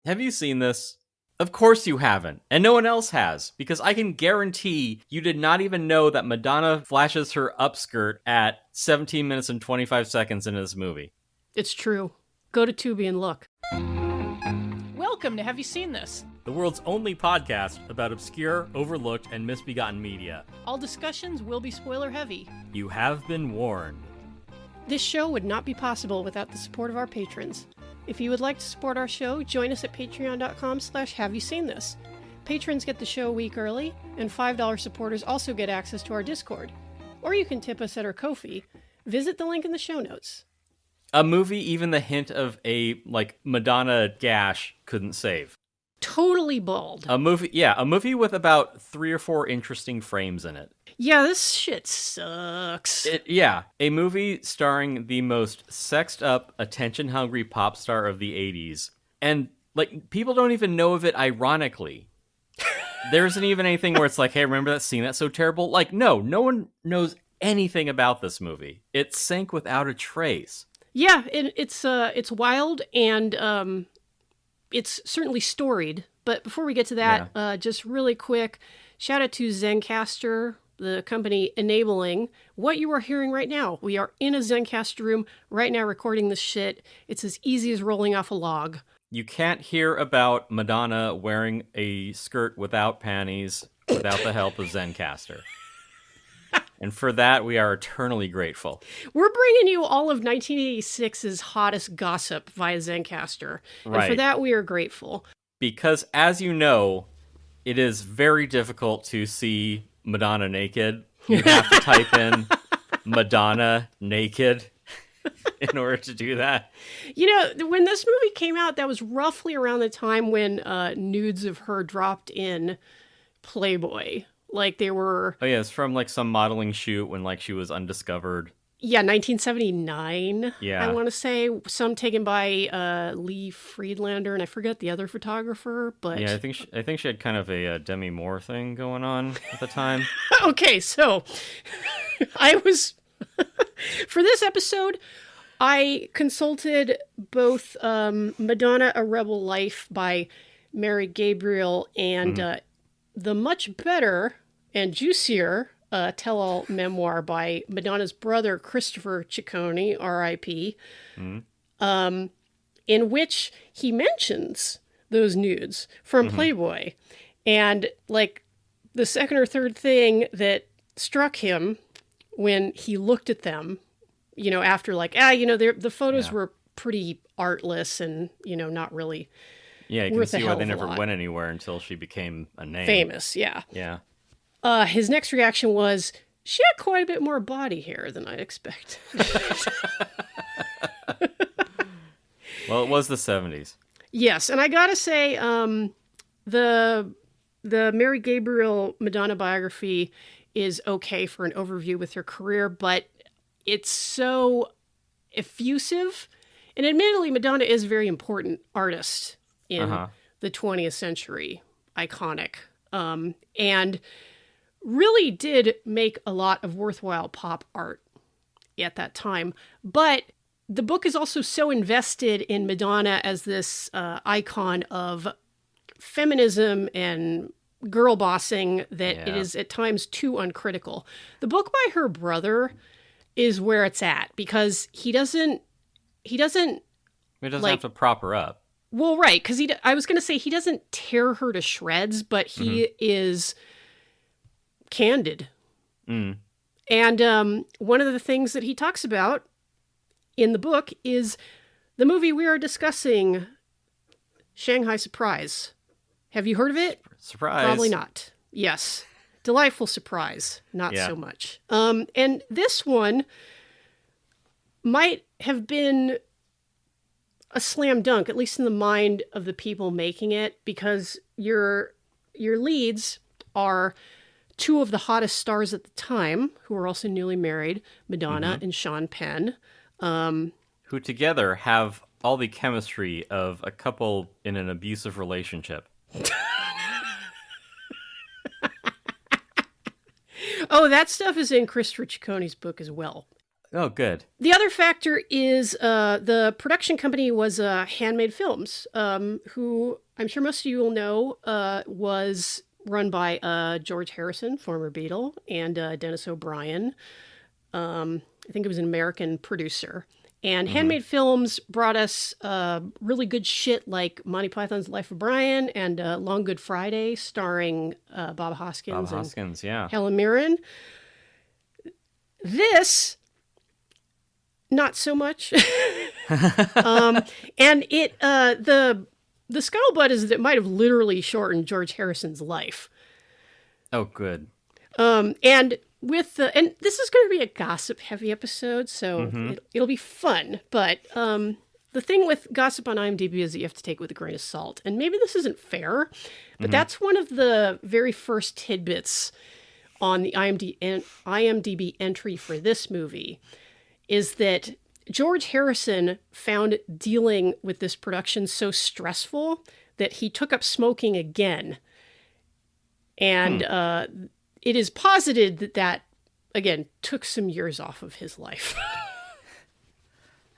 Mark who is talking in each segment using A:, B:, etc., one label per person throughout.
A: Have you seen this? Of course you haven't, and no one else has, because I can guarantee you did not even know that Madonna flashes her upskirt at 17 minutes and 25 seconds into this movie.
B: It's true. Go to Tubi and look.
C: Welcome to Have You Seen This?
A: The world's only podcast about obscure, overlooked, and misbegotten media.
C: All discussions will be spoiler heavy.
A: You have been warned.
B: This show would not be possible without the support of our patrons. If you would like to support our show, join us at patreon.com/haveyouseenthis. Patrons get the show a week early, and $5 supporters also get access to our Discord. Or you can tip us at our Ko-fi. Visit the link in the show notes.
A: A movie even the hint of a, Madonna gash couldn't save.
B: Totally bald.
A: A movie with about 3 or 4 interesting frames in it.
B: Yeah, this shit sucks.
A: A movie starring the most sexed up, attention-hungry pop star of the 80s. And, people don't even know of it ironically. There isn't even anything where it's like, hey, remember that scene? That's so terrible. No one knows anything about this movie. It sank without a trace.
B: Yeah, it's wild, and it's certainly storied. But before we get to that, just really quick, shout out to Zencastr, the company enabling what you are hearing right now. We are in a Zencastr room right now recording this shit. It's as easy as rolling off a log.
A: You can't hear about Madonna wearing a skirt without panties without the help of Zencastr. And for that, we are eternally grateful.
B: We're bringing you all of 1986's hottest gossip via Zencastr.
A: Right.
B: And for that, we are grateful.
A: Because, as you know, it is very difficult to see Madonna naked. You have to type in Madonna naked in order to do that.
B: You know, when this movie came out, that was roughly around the time when nudes of her dropped in Playboy. They were...
A: Oh, yeah, it's from, some modeling shoot when, she was undiscovered.
B: Yeah, 1979,
A: yeah.
B: I want to say. Some taken by Lee Friedlander, and I forget the other photographer, but...
A: Yeah, I think she had kind of a Demi Moore thing going on at the time.
B: Okay, so I was... For this episode, I consulted both Madonna, A Rebel Life by Mary Gabriel and the much better and juicier tell-all memoir by Madonna's brother, Christopher Ciccone, R.I.P., in which he mentions those nudes from Playboy. And, the second or third thing that struck him when he looked at them, after, the photos were pretty artless and, not really...
A: Yeah, you can see why they never went anywhere until she became a name.
B: Famous, yeah.
A: Yeah.
B: His next reaction was, she had quite a bit more body hair than I'd expect.
A: Well, it was the 70s.
B: Yes, and I gotta say, the Mary Gabriel Madonna biography is okay for an overview with her career, but it's so effusive. And admittedly, Madonna is a very important artist in the 20th century, iconic, and really did make a lot of worthwhile pop art at that time. But the book is also so invested in Madonna as this icon of feminism and girl bossing that it is at times too uncritical. The book by her brother is where it's at, because he doesn't
A: have to prop her up.
B: Well, right, because I was going to say he doesn't tear her to shreds, but he is candid. And one of the things that he talks about in the book is the movie we are discussing, Shanghai Surprise. Have you heard of it?
A: Surprise.
B: Probably not. Yes. Delightful surprise. Not so much. And this one might have been a slam dunk, at least in the mind of the people making it, because your leads are two of the hottest stars at the time, who are also newly married, Madonna and Sean Penn.
A: Who together have all the chemistry of a couple in an abusive relationship.
B: Oh, that stuff is in Christopher Ciccone's book as well.
A: Oh, good.
B: The other factor is the production company was Handmade Films, who I'm sure most of you will know was run by George Harrison, former Beatle, and Dennis O'Brien. I think it was an American producer. And Handmade Films brought us really good shit like Monty Python's Life of Brian and Long Good Friday, starring Bob Hoskins and
A: yeah.
B: Helen Mirren. This, not so much. And it the scuttlebutt is that it might have literally shortened George Harrison's life.
A: Oh, good.
B: And this is going to be a gossip-heavy episode, so it'll be fun. But the thing with gossip on IMDb is that you have to take it with a grain of salt. And maybe this isn't fair, but that's one of the very first tidbits on the IMDb entry for this movie, is that George Harrison found dealing with this production so stressful that he took up smoking again. And it is posited that, again, took some years off of his life.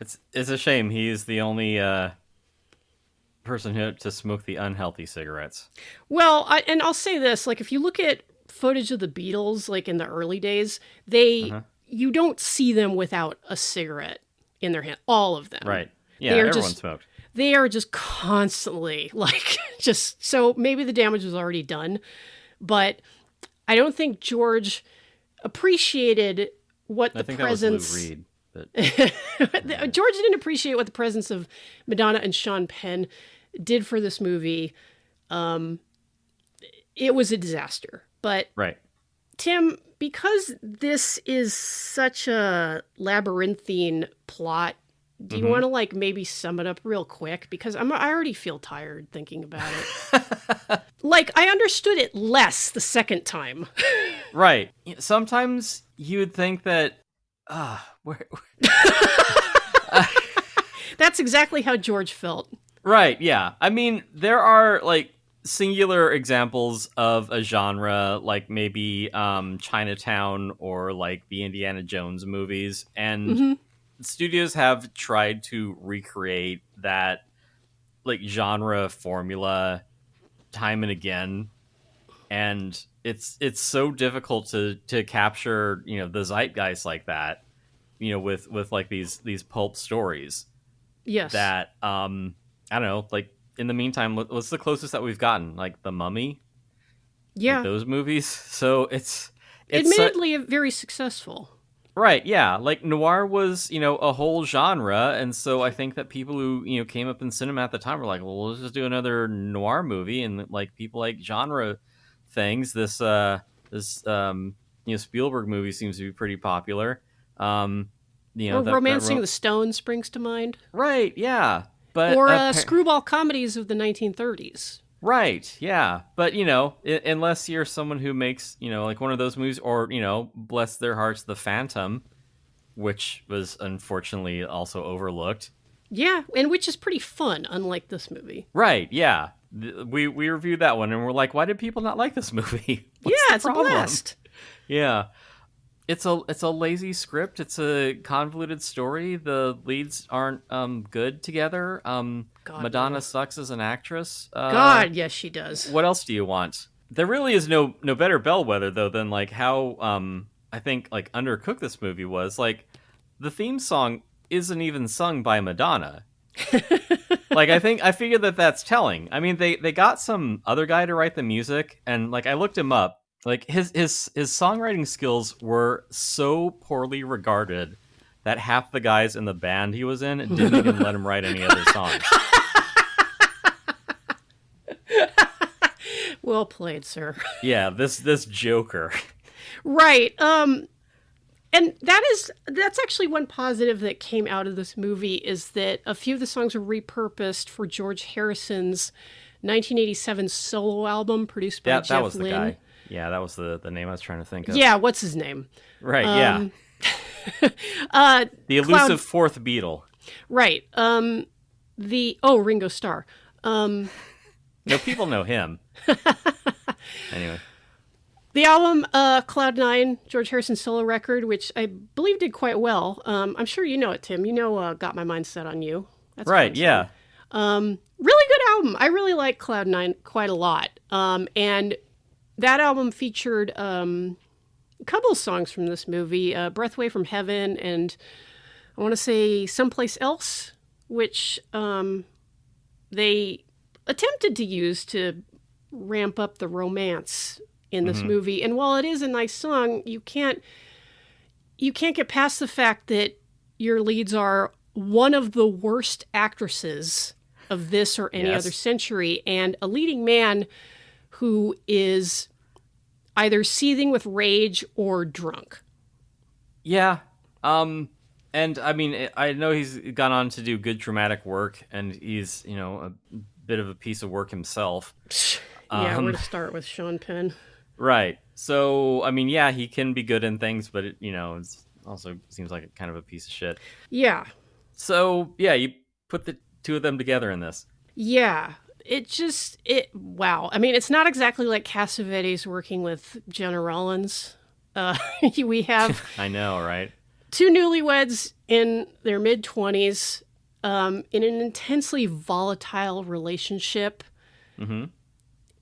A: It's a shame he's the only person to smoke the unhealthy cigarettes.
B: Well, I'll say this, like, if you look at footage of the Beatles, like in the early days, you don't see them without a cigarette in their hand. All of them.
A: Right. Yeah, everyone smoked.
B: They are just constantly, like, just, so maybe the damage was already done, but I don't think George appreciated what the presence...
A: That was Lou Reed. But...
B: George didn't appreciate what the presence of Madonna and Sean Penn did for this movie. It was a disaster. But
A: right.
B: Tim, because this is such a labyrinthine plot, do you want to like maybe sum it up real quick? Because I already feel tired thinking about it. Like, I understood it less the second time.
A: Right. Sometimes you would think that,
B: That's exactly how George felt.
A: Right, yeah. I mean, there are, like, singular examples of a genre, like maybe Chinatown or, like, the Indiana Jones movies, and studios have tried to recreate that, like, genre formula time and again, and it's so difficult to capture, you know, the zeitgeist like that, you know, with like these pulp stories.
B: Yes.
A: That I don't know, like, in the meantime, what's the closest that we've gotten? Like The Mummy?
B: Yeah.
A: Like those movies. So it's
B: admittedly very successful.
A: Right, yeah. Like, noir was, you know, a whole genre, and so I think that people who, you know, came up in cinema at the time were like, well, let's just do another noir movie, and, like, people like genre things. This you know, Spielberg movie seems to be pretty popular. You know,
B: Romancing the Stone springs to mind.
A: Right, yeah. But
B: screwball comedies of the 1930s.
A: Right, yeah. But, you know, unless you're someone who makes, you know, like one of those movies, or, you know, bless their hearts, The Phantom, which was unfortunately also overlooked.
B: Yeah, and which is pretty fun, unlike this movie.
A: Right, yeah. We reviewed that one, and we're like, why did people not like this movie?
B: Yeah, it's a blast.
A: Yeah. It's a lazy script. It's a convoluted story. The leads aren't good together. Madonna sucks as an actress.
B: God, yes, she does.
A: What else do you want? There really is no better bellwether, though, than like how I think like undercooked this movie was. Like, the theme song isn't even sung by Madonna. Like, I figured that's telling. I mean, they got some other guy to write the music, and like I looked him up. Like, his songwriting skills were so poorly regarded that half the guys in the band he was in didn't even let him write any other songs.
B: Well played, sir.
A: Yeah, this joker.
B: Right. And that's actually one positive that came out of this movie, is that a few of the songs were repurposed for George Harrison's 1987 solo album produced by Jeff
A: that was
B: Lynne.
A: the guy. Yeah, that was the name I was trying to think of.
B: Yeah, what's his name?
A: Right, yeah. The elusive fourth Beatle.
B: Right. Ringo Starr.
A: No, people know him. Anyway.
B: The album Cloud 9, George Harrison's solo record, which I believe did quite well. I'm sure you know it, Tim. You know Got My Mind Set on You. That's a
A: Right,
B: fun
A: yeah.
B: song. Really good album. I really like Cloud 9 quite a lot. And that album featured a couple of songs from this movie, Breath Away from Heaven and I want to say Someplace Else, which they attempted to use to ramp up the romance in this movie. And while it is a nice song, you can't get past the fact that your leads are one of the worst actresses of this or any other century, and a leading man who is either seething with rage or drunk.
A: Yeah. And I mean, I know he's gone on to do good dramatic work, and he's, a bit of a piece of work himself.
B: Yeah, where to start with Sean Penn.
A: Right. So, I mean, yeah, he can be good in things, but it also seems like kind of a piece of shit.
B: Yeah.
A: So, yeah, you put the two of them together in this.
B: Yeah. Wow. I mean, it's not exactly like Cassavetes working with Jenna Rollins. We have
A: I know, right?
B: two newlyweds in their mid-20s in an intensely volatile relationship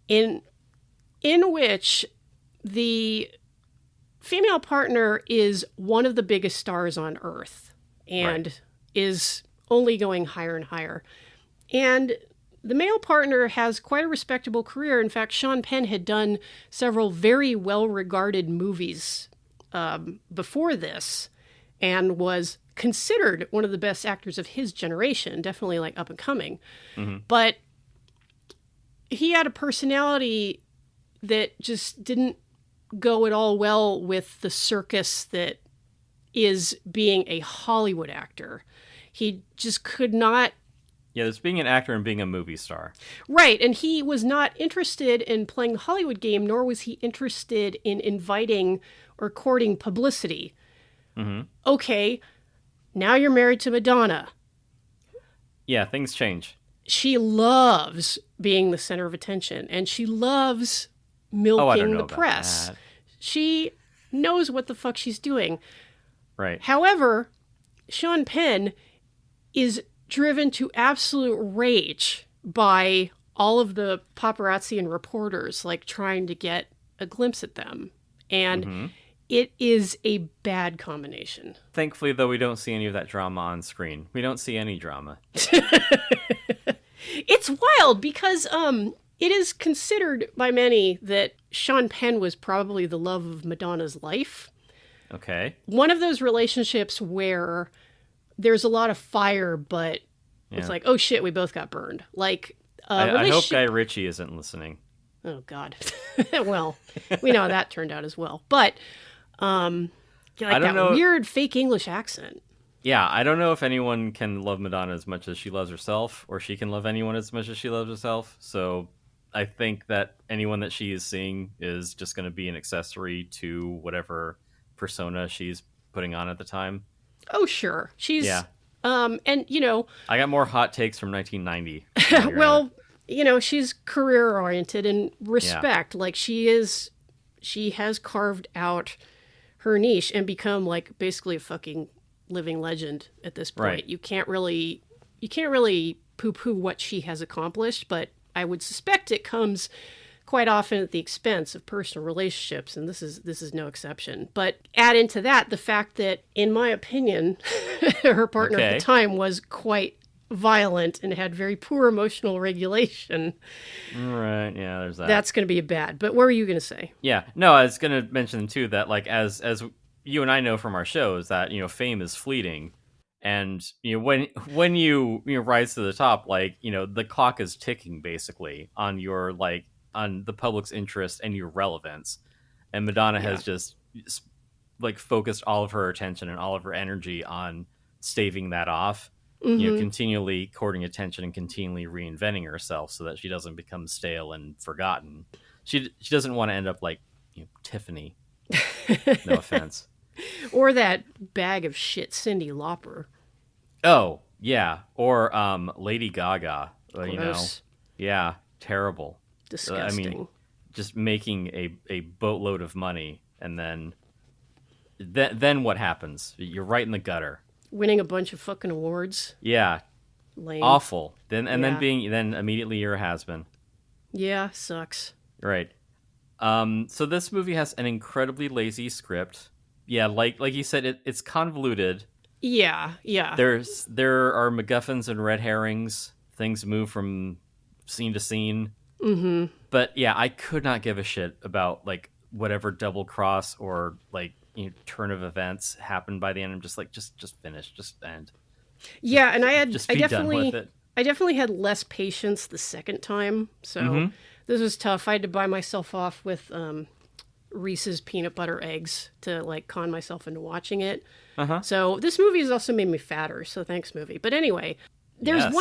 B: in which the female partner is one of the biggest stars on Earth and is only going higher and higher. And the male partner has quite a respectable career. In fact, Sean Penn had done several very well-regarded movies before this and was considered one of the best actors of his generation, definitely like up and coming. But he had a personality that just didn't go at all well with the circus that is being a Hollywood actor. He just could not.
A: Yeah, there's being an actor and being a movie star.
B: Right, and he was not interested in playing the Hollywood game, nor was he interested in inviting or courting publicity. Okay, now you're married to Madonna.
A: Yeah, things change.
B: She loves being the center of attention, and she loves milking the press. She knows what the fuck she's doing.
A: Right.
B: However, Sean Penn is driven to absolute rage by all of the paparazzi and reporters, like trying to get a glimpse at them. And it is a bad combination.
A: Thankfully, though, we don't see any of that drama on screen. We don't see any drama.
B: It's wild because it is considered by many that Sean Penn was probably the love of Madonna's life.
A: Okay.
B: One of those relationships where there's a lot of fire, but it's like, oh shit, we both got burned. Like,
A: I hope Guy Ritchie isn't listening.
B: Oh God. Well, we know how that turned out as well. But like that weird fake English accent.
A: Yeah, I don't know if anyone can love Madonna as much as she loves herself, or she can love anyone as much as she loves herself. So I think that anyone that she is seeing is just going to be an accessory to whatever persona she's putting on at the time.
B: Oh, sure. She's, and
A: I got more hot takes from 1990.
B: Well, she's career oriented and respect. Yeah. Like she has carved out her niche and become like basically a fucking living legend at this point. Right. You can't really poo-poo what she has accomplished, but I would suspect it comes quite often at the expense of personal relationships, and this is no exception. But add into that the fact that, in my opinion, her partner at the time was quite violent and had very poor emotional regulation.
A: Right, yeah, there's that.
B: That's going to be bad. But what were you going to say?
A: Yeah, no, I was going to mention, too, that, like, as you and I know from our shows, that, fame is fleeting. And, when you rise to the top, like, the clock is ticking, basically, on your, like, on the public's interest and your relevance. And Madonna has just, like, focused all of her attention and all of her energy on staving that off. Continually courting attention and continually reinventing herself so that she doesn't become stale and forgotten. She doesn't want to end up like Tiffany. No offense.
B: Or that bag of shit Cyndi Lauper.
A: Oh, yeah. Or Lady Gaga. Yeah, terrible.
B: Disgusting.
A: just making a boatload of money, and then what happens? You're right in the gutter.
B: Winning a bunch of fucking awards.
A: Yeah,
B: Lame.
A: awful. Then
B: Yeah.
A: then immediately you're a has-been.
B: Yeah, sucks.
A: Right. So this movie has an incredibly lazy script. Yeah, like you said, it's convoluted.
B: Yeah.
A: There are MacGuffins and red herrings. Things move from scene to scene.
B: Mm-hmm.
A: But yeah, I could not give a shit about like whatever double cross or like turn of events happened by the end. I'm just like, just finish, just end.
B: Yeah, and I
A: Just be done with it.
B: definitely had less patience the second time. So
A: Mhm.
B: this was tough. I had to buy myself off with Reese's peanut butter eggs to like con myself into watching it.
A: Uh-huh.
B: So this movie has also made me fatter. So thanks, movie. But anyway, there's
A: Yes.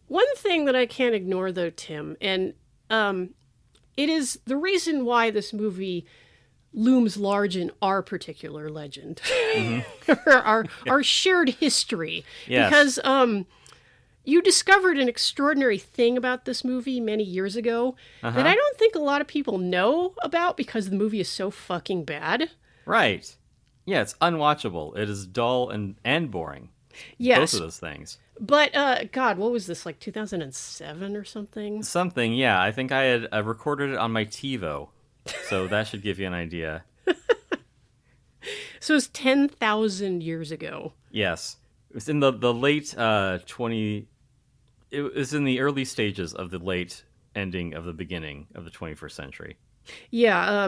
B: one thing that I can't ignore though, Tim, and it is the reason why this movie looms large in our particular legend, our shared history.
A: Yes.
B: Because you discovered an extraordinary thing about this movie many years ago that I don't think a lot of people know about because the movie is so fucking bad.
A: Right. Yeah, it's unwatchable. It is dull and boring.
B: Yes,
A: Both of those things.
B: but God, what was this, like 2007 or something?
A: Something, yeah. I think I had recorded it on my TiVo, so that should give you an idea.
B: So it was 10,000 years ago.
A: Yes, it was in the late 20. It was in the early stages of the late ending of the beginning of the 21st century.
B: Yeah,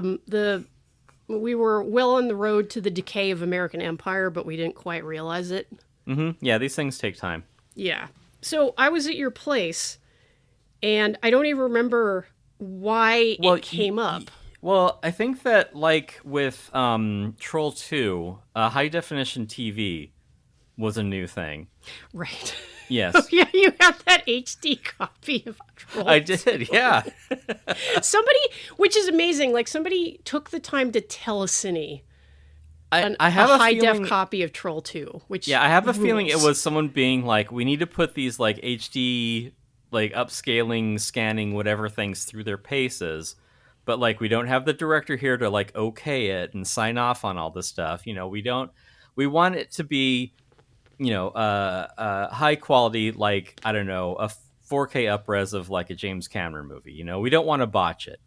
B: we were well on the road to the decay of American empire, but we didn't quite realize it.
A: Yeah, these things take time.
B: Yeah. So I was at your place, and I don't even remember why it came up.
A: Well, I think that like with Troll 2, high definition TV was a new thing.
B: Right.
A: Yes.
B: Yeah, you have that HD copy of Trolls.
A: I did, yeah.
B: Somebody, which is amazing, like somebody took the time to telecine
A: I have
B: a
A: a
B: high
A: feeling,
B: def copy of Troll 2, which
A: yeah, I have a feeling it
B: rules.
A: was someone being like, we need to put these like HD, like upscaling, scanning, whatever things through their paces, but like we don't have the director here to like okay it and sign off on all this stuff. We want it to be, high quality, like I don't know, a 4K upres of like a James Cameron movie. We don't want to botch it.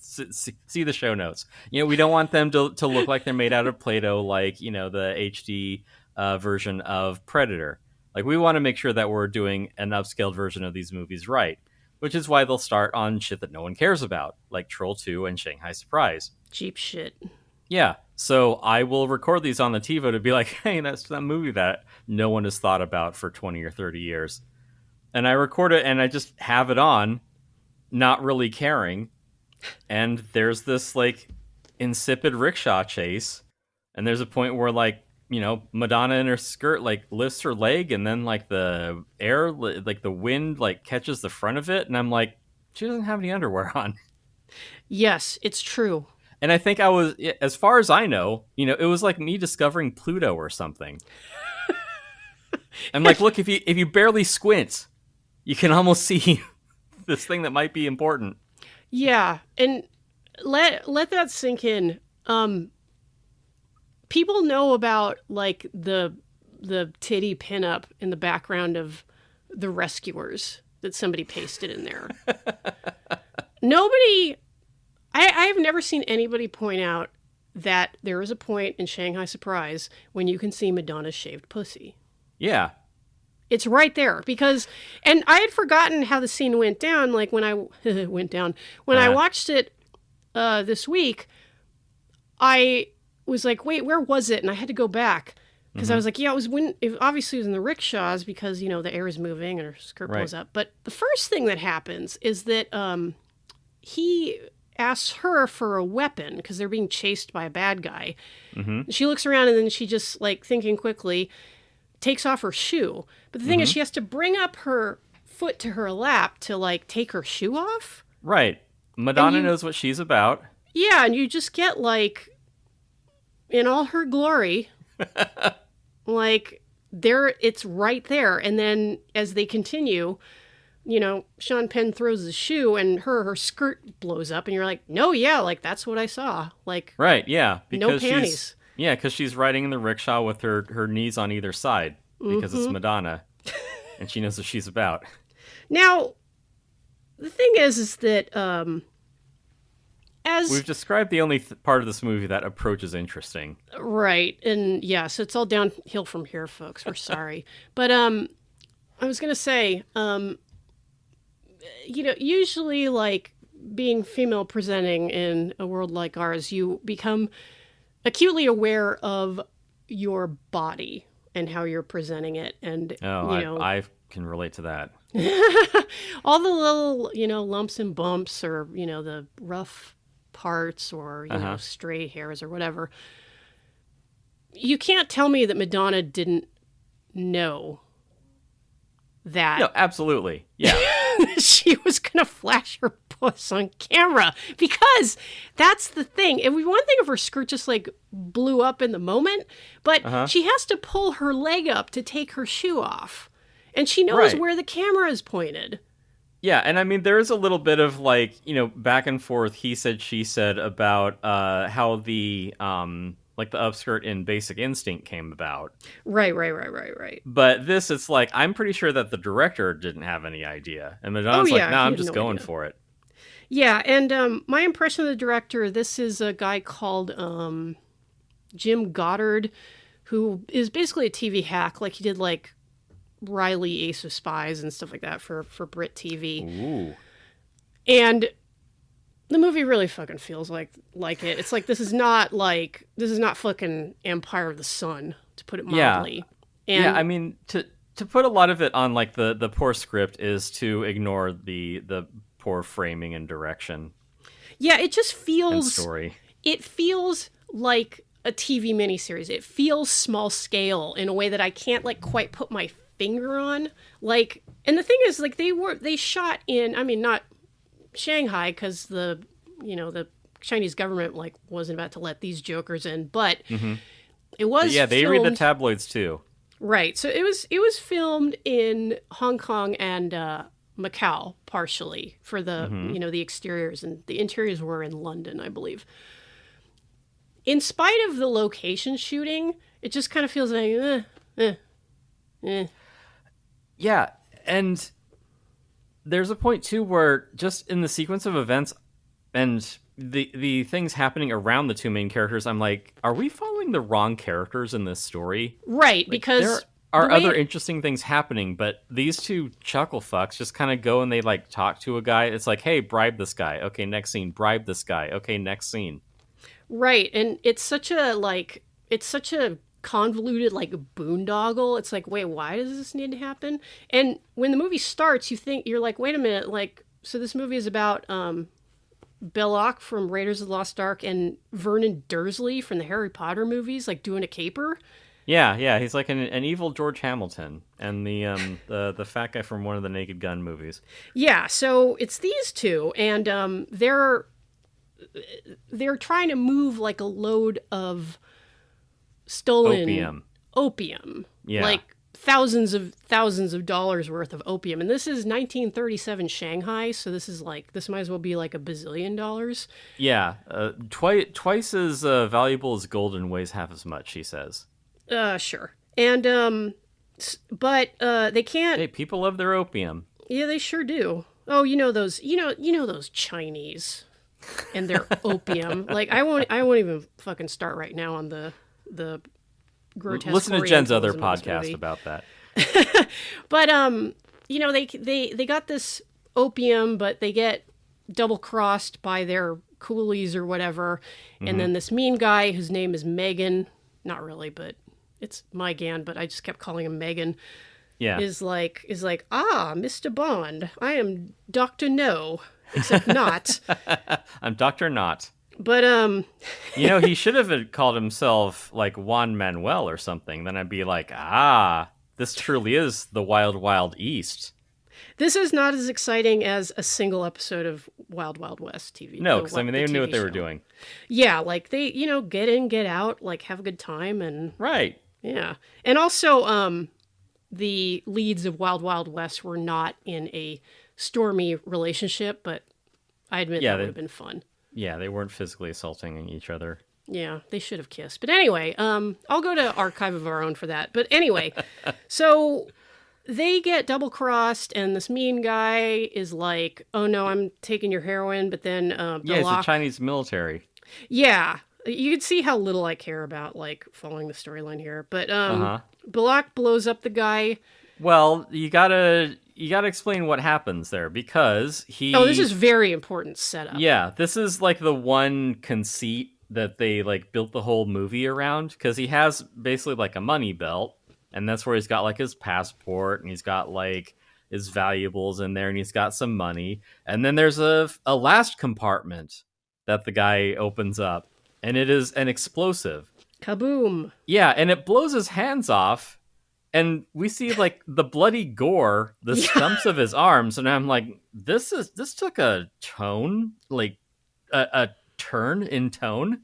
A: See the show notes. We don't want them to look like they're made out of Play-Doh, like the HD version of Predator. Like we want to make sure that we're doing an upscaled version of these movies right, which is why they'll start on shit that no one cares about, like Troll 2 and Shanghai Surprise.
B: Cheap shit.
A: Yeah, so I will record these on the TiVo to be like, hey, that's that movie that no one has thought about for 20 or 30 years. And I record it and I just have it on, not really caring. And there's this like insipid rickshaw chase. And there's a point where like, Madonna in her skirt like lifts her leg and then like the air, like the wind like catches the front of it. And I'm like, she doesn't have any underwear on.
B: Yes, it's true.
A: And I think I was, as far as I know, it was like me discovering Pluto or something. I'm like, look, if you barely squint, you can almost see this thing that might be important.
B: Yeah, and let that sink in. People know about like the titty pinup in the background of The Rescuers that somebody pasted in there. Nobody, I have never seen anybody point out that there is a point in Shanghai Surprise when you can see Madonna's shaved pussy.
A: Yeah.
B: It's right there because, and I had forgotten how the scene went down. Like when I I watched it this week, I was like, wait, where was it? And I had to go back because I was like, yeah, it obviously was in the rickshaws because, the air is moving and her skirt blows up. But the first thing that happens is that he asks her for a weapon because they're being chased by a bad guy. Mm-hmm. She looks around and then she just like thinking quickly takes off her shoe. But the thing is she has to bring up her foot to her lap to like take her shoe off.
A: Right. Madonna knows what she's about.
B: Yeah, and you just get like in all her glory, like there, it's right there. And then as they continue, Sean Penn throws the shoe and her skirt blows up and you're like, no, yeah, like that's what I saw. Like,
A: right, yeah.
B: No panties.
A: Because she's riding in the rickshaw with her knees on either side because it's Madonna. And she knows what she's about.
B: Now, the thing is that as
A: we've described the only part of this movie that approach is interesting.
B: Right. And yeah, so it's all downhill from here, folks. We're sorry. But I was going to say, usually like being female presenting in a world like ours, you become acutely aware of your body and how you're presenting it. And,
A: I can relate to that.
B: all the little, lumps and bumps or, the rough parts or, stray hairs or whatever. You can't tell me that Madonna didn't know that.
A: No, absolutely. Yeah.
B: She was going to flash her puss on camera because that's the thing. It would be one thing if her skirt just like blew up in the moment, but she has to pull her leg up to take her shoe off. And she knows where the camera is pointed.
A: Yeah, and I mean, there is a little bit of like, back and forth, he said, she said about how the upskirt in Basic Instinct came about.
B: Right.
A: But this, it's like, I'm pretty sure that the director didn't have any idea. And Madonna's I'm just going for it.
B: Yeah, and my impression of the director, this is a guy called Jim Goddard, who is basically a TV hack. Like, he did, like, Riley, Ace of Spies and stuff like that for Brit TV.
A: Ooh.
B: And the movie really fucking feels like it. It's like this is not fucking Empire of the Sun, to put it mildly.
A: Yeah.
B: And
A: I mean, to put a lot of it on like the poor script is to ignore the poor framing and direction.
B: Yeah, it just feels
A: and story.
B: It feels like a TV miniseries. It feels small scale in a way that I can't like quite put my finger on. Like, and the thing is, like, they shot in, I mean, not Shanghai, because the Chinese government like wasn't about to let these jokers in, but it was.
A: But yeah, they read the tabloids too.
B: Right. So it was filmed in Hong Kong and Macau partially for the the exteriors, and the interiors were in London, I believe. In spite of the location shooting, it just kind of feels like
A: Yeah, and there's a point too where just in the sequence of events and the things happening around the two main characters, I'm like, are we following the wrong characters in this story?
B: Right,
A: like,
B: because
A: there are other interesting things happening, but these two chuckle fucks just kind of go and they like talk to a guy. It's like, hey, bribe this guy. Okay, next scene. Bribe this guy. Okay, next scene.
B: Right, and it's such a convoluted like boondoggle. It's like, wait, why does this need to happen? And when the movie starts, you're like, wait a minute, like, so this movie is about Belloc from Raiders of the Lost Ark and Vernon Dursley from the Harry Potter movies, like doing a caper.
A: Yeah, he's like an evil George Hamilton and the fat guy from one of the Naked Gun movies.
B: Yeah, so it's these two, and they're trying to move like a load of stolen opium.
A: Yeah.
B: Like thousands of dollars worth of opium. And this is 1937 Shanghai, so this might as well be like $1 bazillion.
A: Yeah, twice as valuable as gold and weighs half as much, she says.
B: Sure. And but they can't.
A: Hey, people love their opium.
B: Yeah, they sure do. Oh, those those Chinese and their opium. Like, I won't even fucking start right now on the grotesque.
A: Listen to Jen's other podcast about that.
B: But they got this opium, but they get double crossed by their coolies or whatever, and then this mean guy whose name is Megan, not really, but it's Mygan, but I just kept calling him Megan.
A: Yeah,
B: is like, Mr. Bond, I am Dr. No, except not.
A: I'm Dr. Not.
B: But
A: he should have called himself like Juan Manuel or something. Then I'd be like, this truly is the wild, wild East.
B: This is not as exciting as a single episode of Wild Wild West TV.
A: No, because they knew what they were doing.
B: Yeah, like they, get in, get out, like have a good time, and
A: right.
B: Yeah, and also, the leads of Wild Wild West were not in a stormy relationship, but I admit that would have been fun.
A: Yeah, they weren't physically assaulting each other.
B: Yeah, they should have kissed. But anyway, I'll go to Archive of Our Own for that. But anyway, so they get double-crossed, and this mean guy is like, oh no, I'm taking your heroin, but then
A: Yeah, it's the Chinese military.
B: Yeah, you can see how little I care about, like, following the storyline here. But Balak blows up the guy.
A: Well, you gotta explain what happens there, because he...
B: Oh, this is very important setup.
A: Yeah, this is like the one conceit that they like built the whole movie around, because he has basically like a money belt, and that's where he's got like his passport, and he's got like his valuables in there, and he's got some money. And then there's a last compartment that the guy opens up, and it is an explosive. Kaboom. Yeah, and it blows his hands off. And we see like the bloody gore, the stumps of his arms, and I'm like, this took a tone, like a turn in tone.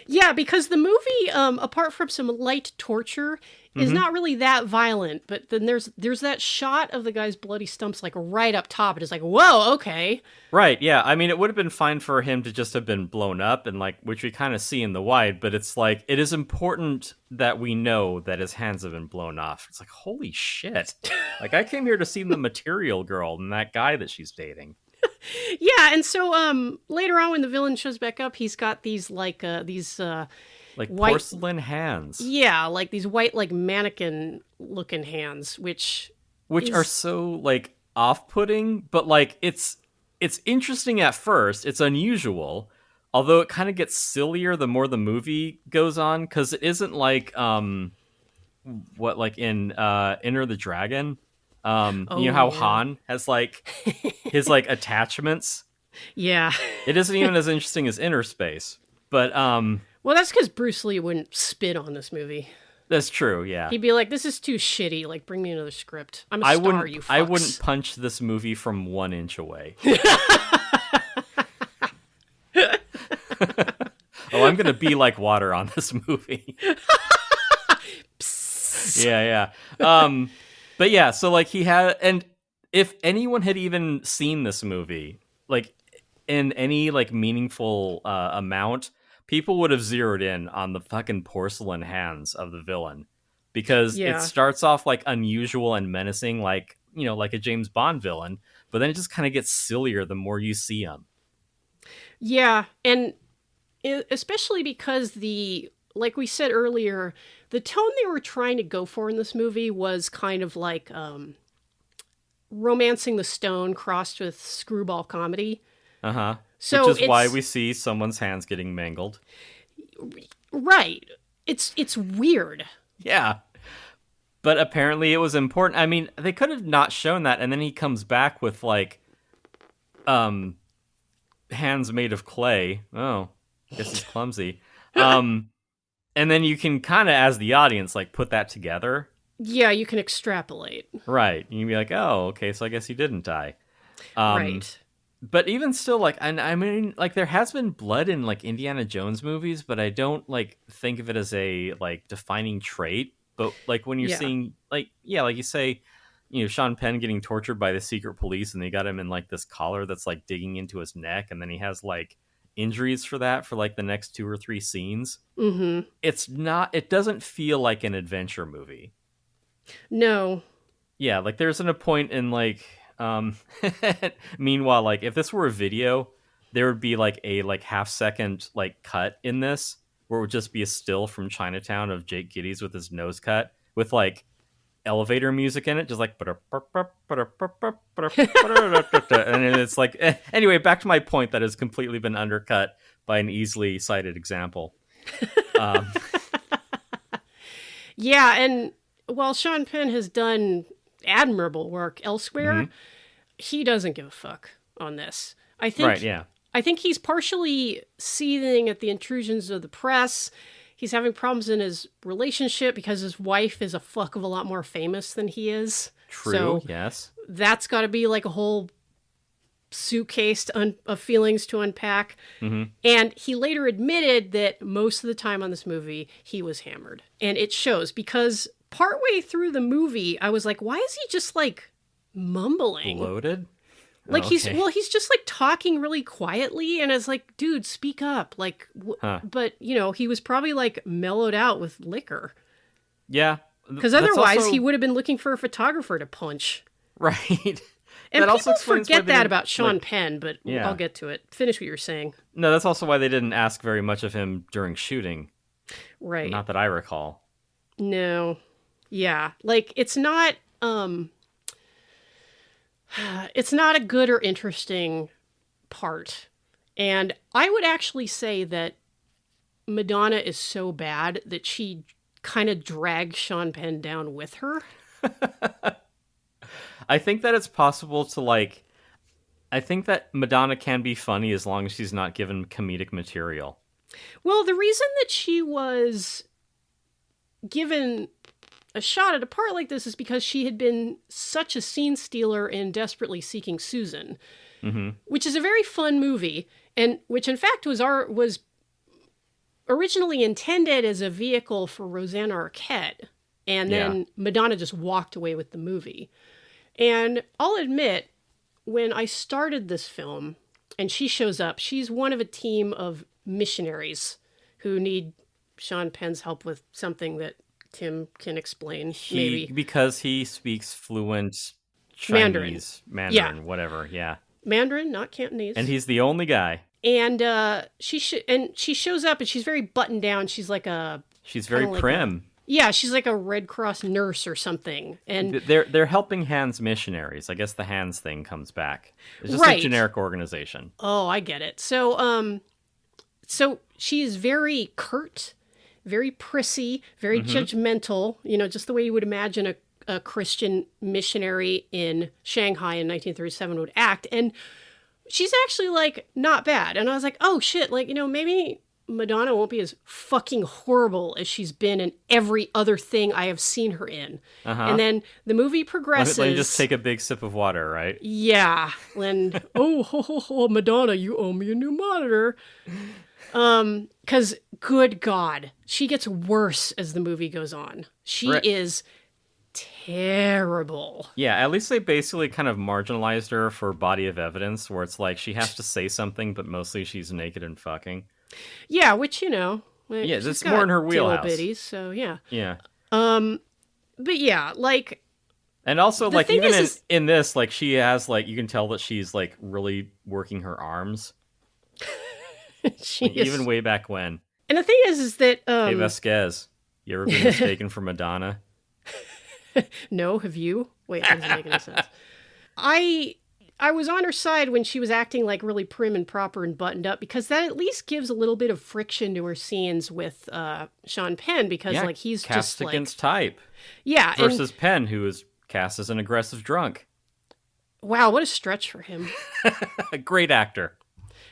B: Yeah, because the movie, apart from some light torture, is not really that violent. But then there's that shot of the guy's bloody stumps like right up top. It is like, whoa, okay.
A: Right, yeah. I mean, it would have been fine for him to just have been blown up, and like, which we kind of see in the wide. But it's like, it is important that we know that his hands have been blown off. It's like, holy shit! Like, I came here to see the Material Girl and that guy that she's dating.
B: Yeah, and so later on when the villain shows back up, he's got these like
A: like
B: white,
A: porcelain hands.
B: Yeah, like these white like mannequin looking hands, which
A: are so like off-putting, but like it's interesting at first. It's unusual, although it kind of gets sillier the more the movie goes on, because it isn't like what like in Enter the Dragon. You know how Han has like his like attachments.
B: Yeah,
A: it isn't even as interesting as Inner Space, but
B: well, that's because Bruce Lee wouldn't spit on this movie.
A: That's true. Yeah,
B: he'd be like, "This is too shitty. Like, bring me another script. I'm a star, you fucks."
A: I wouldn't punch this movie from 1 inch away. Oh, I'm gonna be like water on this movie. Yeah. But yeah, so like he had, and if anyone had even seen this movie, like in any like meaningful amount, people would have zeroed in on the fucking porcelain hands of the villain, because it starts off like unusual and menacing, like, you know, like a James Bond villain, but then it just kind of gets sillier the more you see him.
B: Yeah, and especially because like we said earlier, the tone they were trying to go for in this movie was kind of like Romancing the Stone crossed with screwball comedy. So
A: which is why we see someone's hands getting mangled.
B: Right. It's weird.
A: Yeah. But apparently it was important. I mean, they could have not shown that, and then he comes back with like hands made of clay. Oh, I guess he's clumsy. And then you can kind of, as the audience, like put that together.
B: Yeah, you can extrapolate.
A: Right. You can be like, oh, okay, so I guess he didn't die.
B: Right.
A: But even still, like, and I mean, like, there has been blood in like Indiana Jones movies, but I don't like think of it as a like defining trait. But like when you're seeing, like, like you say, you know, Sean Penn getting tortured by the secret police, and they got him in like this collar that's like digging into his neck, and then he has like injuries for that for like the next 2 or 3 scenes. It doesn't feel like an adventure movie.
B: No.
A: Yeah, like there's a point in like meanwhile, like if this were a video, there would be like a like half-second like cut in this where it would just be a still from Chinatown of Jake Gittes with his nose cut with like elevator music in it, just like and it's like anyway, back to my point that has completely been undercut by an easily cited example.
B: Yeah, and while Sean Penn has done admirable work elsewhere, he doesn't give a fuck on this. I think I think he's partially seething at the intrusions of the press. He's having problems in his relationship because his wife is a fuck of a lot more famous than he is.
A: True,
B: so
A: yes.
B: That's got to be like a whole suitcase of feelings to unpack. And he later admitted that most of the time on this movie, he was hammered. And it shows because partway through the movie, I was like, why is he just like mumbling?
A: Bloated?
B: Like
A: Oh,
B: he's
A: okay.
B: he's just like talking really quietly, and it's like, dude, speak up. Like, but he was probably like mellowed out with liquor,
A: Yeah.
B: because
A: That's
B: otherwise
A: also-
B: he would have been looking for a photographer to punch.
A: Right.
B: And
A: That also
B: people
A: explains why
B: forget
A: they
B: that
A: didn't,
B: about Sean
A: like-
B: Penn, but
A: Yeah.
B: I'll get to it. Finish what you're saying.
A: No, that's also why they didn't ask very much of him during shooting.
B: Right.
A: Not that I recall.
B: No. Yeah. Like it's not it's not a good or interesting part. And I would actually say that Madonna is so bad that she kind of drags Sean Penn down with her.
A: I think that it's possible to like. I think that Madonna can be funny as long as she's not given comedic material.
B: Well, the reason that she was given a shot at a part like this is because she had been such a scene stealer in Desperately Seeking Susan, which is a very fun movie, and which in fact was originally intended as a vehicle for Rosanna Arquette, and then Madonna just walked away with the movie. And I'll admit, when I started this film and she shows up, she's one of a team of missionaries who need Sean Penn's help with something that Tim can explain, maybe.
A: Because he speaks fluent
B: Mandarin.
A: Chinese, Mandarin, whatever,
B: Mandarin, not Cantonese.
A: And he's the only guy.
B: And she shows up and she's very buttoned down. She's like
A: She's very
B: like
A: prim.
B: she's like a Red Cross nurse or something. And
A: They're helping hands missionaries. I guess the hands thing comes back. It's just
B: Right.
A: a generic organization.
B: oh, I get it. So so she is very curt, very prissy, very judgmental, just the way you would imagine a Christian missionary in Shanghai in 1937 would act. And she's actually like not bad. And I was like, oh shit, like, maybe Madonna won't be as fucking horrible as she's been in every other thing I have seen her in. And then the movie progresses.
A: Let me just take a big sip of water, right?
B: Yeah. And, oh, ho, ho, ho, Madonna, you owe me a new monitor. Because, good God, she gets worse as the movie goes on. She
A: Right.
B: is terrible.
A: Yeah, at least they basically kind of marginalized her for body of evidence, where it's like she has to say something, but mostly she's naked and fucking.
B: Yeah, which,
A: Yeah,
B: she's
A: that's
B: got
A: more in her
B: diddle
A: wheelhouse.
B: bitties, so yeah.
A: Yeah.
B: But yeah, like,
A: And also,
B: The
A: like,
B: thing
A: even
B: is-
A: in this, like, she has, like, you can tell that she's, like, really working her arms.
B: she
A: Like,
B: is.
A: even way back when.
B: And the thing is that,
A: Hey, Vasquez, you ever been mistaken for Madonna?
B: no, have you? Wait, that doesn't make any sense. I was on her side when she was acting like really prim and proper and buttoned up, because that at least gives a little bit of friction to her scenes with Sean Penn, because
A: Yeah,
B: like he's
A: cast
B: just like
A: against type.
B: yeah, and
A: Versus Penn, who is cast as an aggressive drunk.
B: wow, what a stretch for him.
A: A great actor.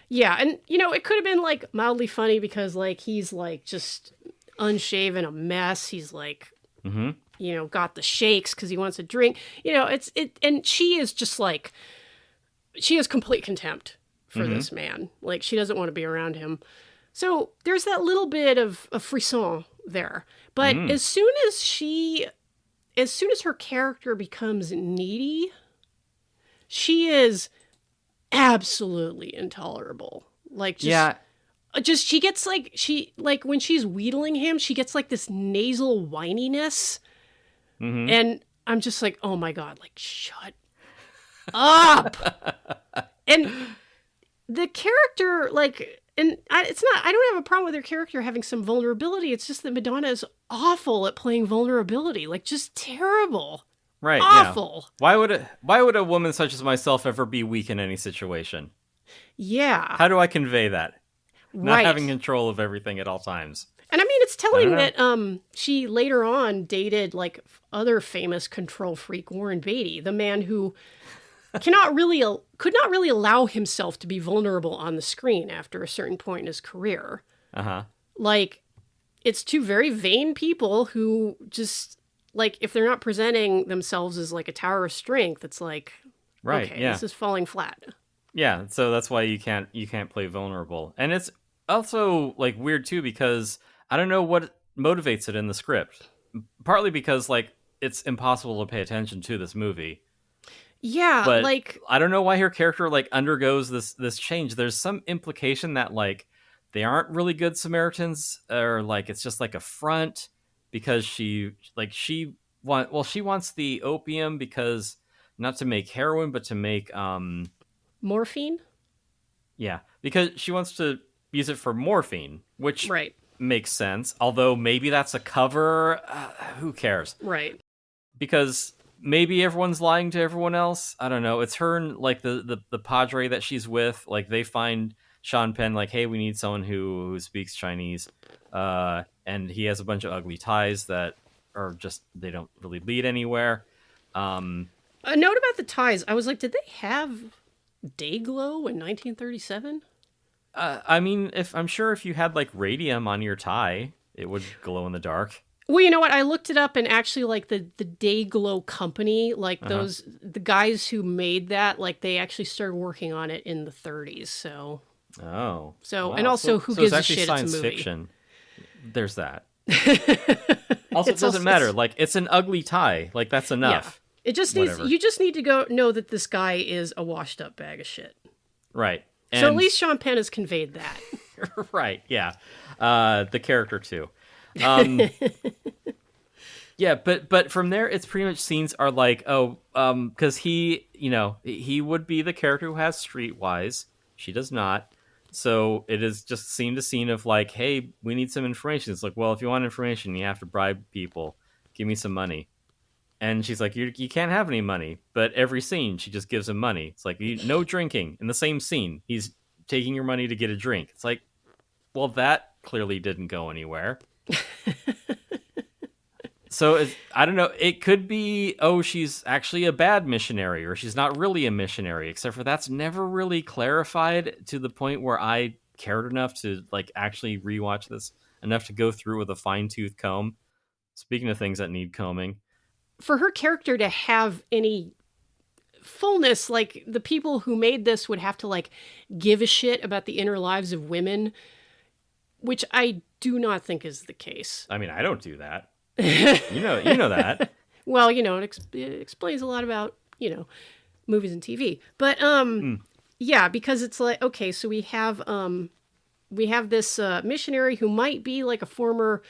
B: Yeah, and it could have been like mildly funny because like he's like just unshaven, a mess. He's like got the shakes because he wants a drink. And she is just like, she has complete contempt for this man. Like, she doesn't want to be around him. So there's that little bit of a frisson there. But as soon as her character becomes needy, she is absolutely intolerable. Like, she gets like when she's wheedling him, she gets like this nasal whininess. And I'm just like, oh my God, like, shut up. And the character, like, I don't have a problem with her character having some vulnerability. It's just that Madonna is awful at playing vulnerability, like, just terrible.
A: Right,
B: Awful.
A: yeah. Why would a woman such as myself ever be weak in any situation?
B: Yeah.
A: How do I convey that? Not
B: Right.
A: having control of everything at all times.
B: And I mean, it's telling
A: I
B: that she later on dated like other famous control freak Warren Beatty, the man who could not really allow himself to be vulnerable on the screen after a certain point in his career.
A: Uh-huh.
B: Like, it's two very vain people who just, like, if they're not presenting themselves as like a tower of strength, it's like,
A: Right,
B: okay,
A: yeah.
B: this is falling flat.
A: Yeah, so that's why you can't play vulnerable. And it's also like weird too, because I don't know what motivates it in the script. partly because like it's impossible to pay attention to this movie.
B: Yeah,
A: But
B: like
A: I don't know why her character like undergoes this change. There's some implication that like they aren't really good Samaritans, or like it's just like a front because she wants the opium because not to make heroin but to make
B: morphine.
A: yeah, because she wants to use it for morphine, which
B: Right.
A: makes sense. Although maybe that's a cover. Who cares?
B: Right.
A: Because maybe everyone's lying to everyone else. I don't know. It's her and like the padre that she's with. Like they find Sean Penn. Like, hey, we need someone who speaks Chinese. And he has a bunch of ugly ties that are just they don't really lead anywhere.
B: A note about the ties. I was like, did they have day glow in 1937?
A: I mean, I'm sure if you had like radium on your tie, it would glow in the dark.
B: Well, you know what? I looked it up, and actually, like the Day Glow company, like the guys who made that, like they actually started working on it in the 30s. So,
A: wow.
B: And also, who gives
A: it's
B: a
A: actually
B: shit?
A: science
B: It's a movie.
A: fiction. There's that. Also, it doesn't matter. Like it's an ugly tie. Like that's enough.
B: Yeah. It just needs.
A: Whatever.
B: You just need to know that this guy is a washed up bag of shit.
A: Right. And,
B: So at least Sean Penn has conveyed that.
A: right. Yeah. The character too. Yeah, but from there, it's pretty much scenes are like, because he would be the character who has streetwise. She does not. So it is just scene to scene of like, hey, we need some information. It's like, well, if you want information, you have to bribe people. Give me some money. And she's like, you can't have any money. But every scene, she just gives him money. It's like, no drinking. In the same scene, he's taking your money to get a drink. It's like, well, that clearly didn't go anywhere. So I don't know. It could be, she's actually a bad missionary, or she's not really a missionary. Except for that's never really clarified to the point where I cared enough to like actually rewatch this enough to go through with a fine-tooth comb. Speaking of things that need combing,
B: For her character to have any fullness, like the people who made this would have to like give a shit about the inner lives of women, which I do not think is the case.
A: I mean, I don't do that. You know that.
B: Well, it explains a lot about, movies and TV. But yeah, because it's like, okay, so we have this missionary who might be like a former,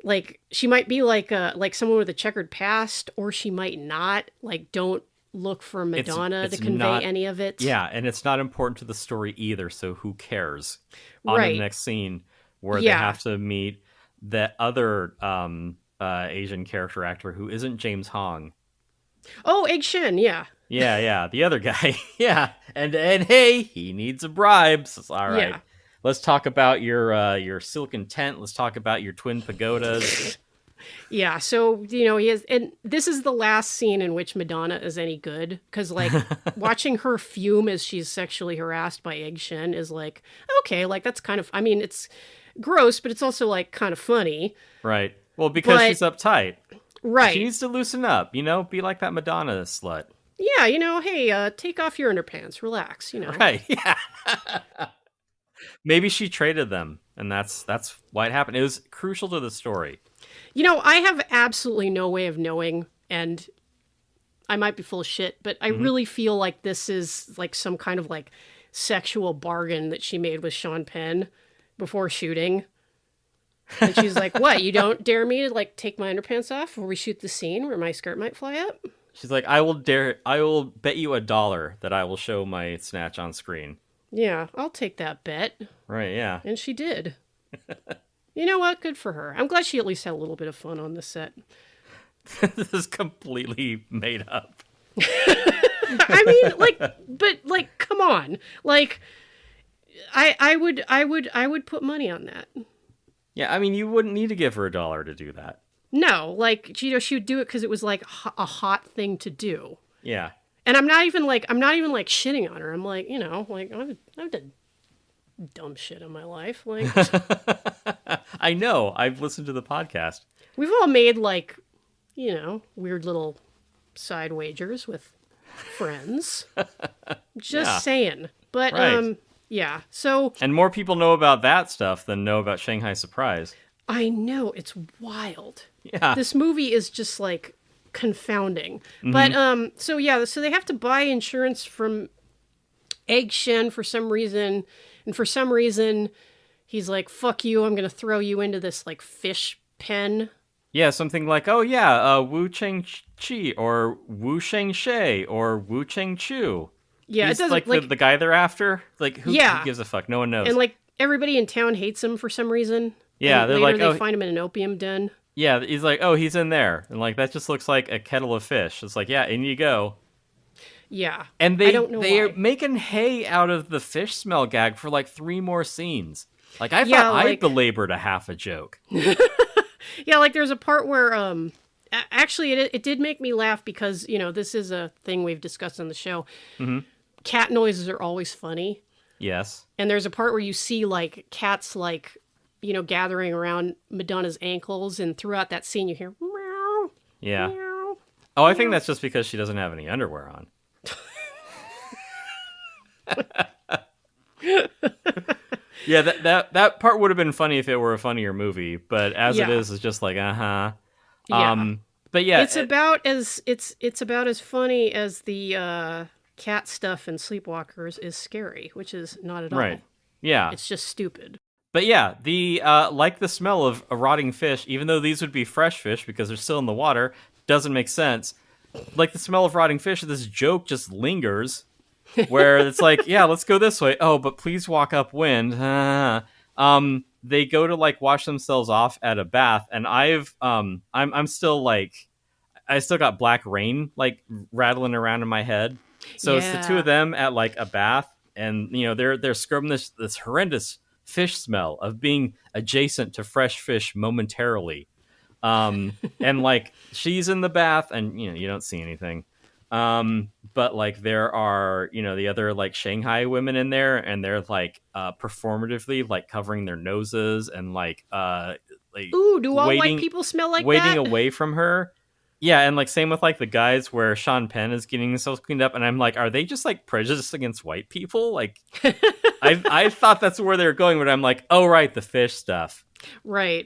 B: like she might be like someone with a checkered past, or she might not. Like, don't look for Madonna
A: it's
B: to convey
A: not,
B: any of it.
A: Yeah, and it's not important to the story either, so who cares? On
B: Right.
A: the next scene where they have to meet that other Asian character actor who isn't James Hong.
B: Oh, Egg Shin, yeah.
A: Yeah, the other guy. Yeah, and hey, he needs a bribe. So, all right,
B: Yeah.
A: let's talk about your silken tent. Let's talk about your twin pagodas.
B: Yeah, so, he has, and this is the last scene in which Madonna is any good, because, like, watching her fume as she's sexually harassed by Egg Shin is, like, okay, like, that's kind of, I mean, it's gross, but it's also, like, kind of funny.
A: Right. Well, because she's uptight.
B: Right.
A: She needs to loosen up, be like that Madonna slut.
B: Yeah, hey, take off your underpants, relax,
A: Right, yeah. Maybe she traded them, and that's why it happened. It was crucial to the story.
B: I have absolutely no way of knowing, and I might be full of shit, but I really feel like this is like some kind of like sexual bargain that she made with Sean Penn before shooting. And she's like, what, you don't dare me to like take my underpants off before we shoot the scene where my skirt might fly up?
A: She's like, I will bet you $1 that I will show my snatch on screen.
B: Yeah, I'll take that bet.
A: Right, yeah.
B: And she did. You know what? Good for her. I'm glad she at least had a little bit of fun on the set.
A: This is completely made up.
B: I mean, come on. Like, I would put money on that.
A: Yeah, I mean, you wouldn't need to give her $1 to do that.
B: No, like, she would do it because it was like a hot thing to do.
A: Yeah.
B: And I'm not even like shitting on her. I'm like, I've done dumb shit in my life. Like,
A: I know. I've listened to the podcast.
B: we've all made like, weird little side wagers with friends. Just saying. But
A: Right.
B: yeah. So
A: And more people know about that stuff than know about Shanghai Surprise.
B: I know, it's wild.
A: Yeah.
B: This movie is just like confounding. But so yeah, so they have to buy insurance from Egg Shen for some reason, and for some reason he's like, fuck you, I'm gonna throw you into this like fish pen.
A: Yeah, something like, oh yeah, Wu Cheng Chi or Wu Sheng She or Wu Cheng Chu.
B: Yeah,
A: He's
B: it doesn't
A: like,
B: like
A: the guy they're after. Like, who
B: Yeah.
A: gives a fuck? No one knows.
B: and like everybody in town hates him for some reason.
A: Yeah,
B: And
A: they're
B: later
A: like,
B: they
A: oh,
B: find him in an opium den.
A: yeah, he's like, oh, he's in there, and like that just looks like a kettle of fish. It's like, yeah, in you go.
B: Yeah.
A: And
B: I don't know
A: they're
B: why.
A: making hay out of the fish smell gag for like 3 more scenes. Like I
B: Yeah,
A: thought I
B: like-
A: belabored a half a joke.
B: Yeah, like there's a part where actually it did make me laugh because, you know, this is a thing we've discussed on the show. Cat noises are always funny.
A: Yes.
B: And there's a part where you see like cats like, you know, gathering around Madonna's ankles, and throughout that scene you hear meow,
A: Yeah.
B: meow.
A: Oh, I think that's just because she doesn't have any underwear on. Yeah, that part would have been funny if it were a funnier movie, but as it
B: Yeah.
A: is, it's just like, uh-huh.
B: Yeah.
A: But yeah,
B: It's about as funny as the cat stuff in Sleepwalkers is scary, which is not at all.
A: right. Yeah.
B: It's just stupid.
A: But yeah, the like the smell of a rotting fish, even though these would be fresh fish because they're still in the water, doesn't make sense. Like the smell of rotting fish, this joke just lingers, where it's like, yeah, let's go this way. Oh, but please walk upwind. They go to like wash themselves off at a bath, and I'm still like, I still got Black Rain like rattling around in my head. So it's the two
B: Yeah.
A: of them at like a bath, and you know they're scrubbing this horrendous fish smell of being adjacent to fresh fish momentarily. And like she's in the bath, and you know you don't see anything. But like there are, you know, the other like Shanghai women in there, and they're like performatively like covering their noses and like
B: Ooh, do all
A: waiting-
B: white people smell like
A: waiting
B: that?
A: away from her. Yeah, and like same with like the guys where Sean Penn is getting himself cleaned up, and I'm like, are they just like prejudiced against white people? Like, I thought that's where they were going, but I'm like, oh right, the fish stuff.
B: Right.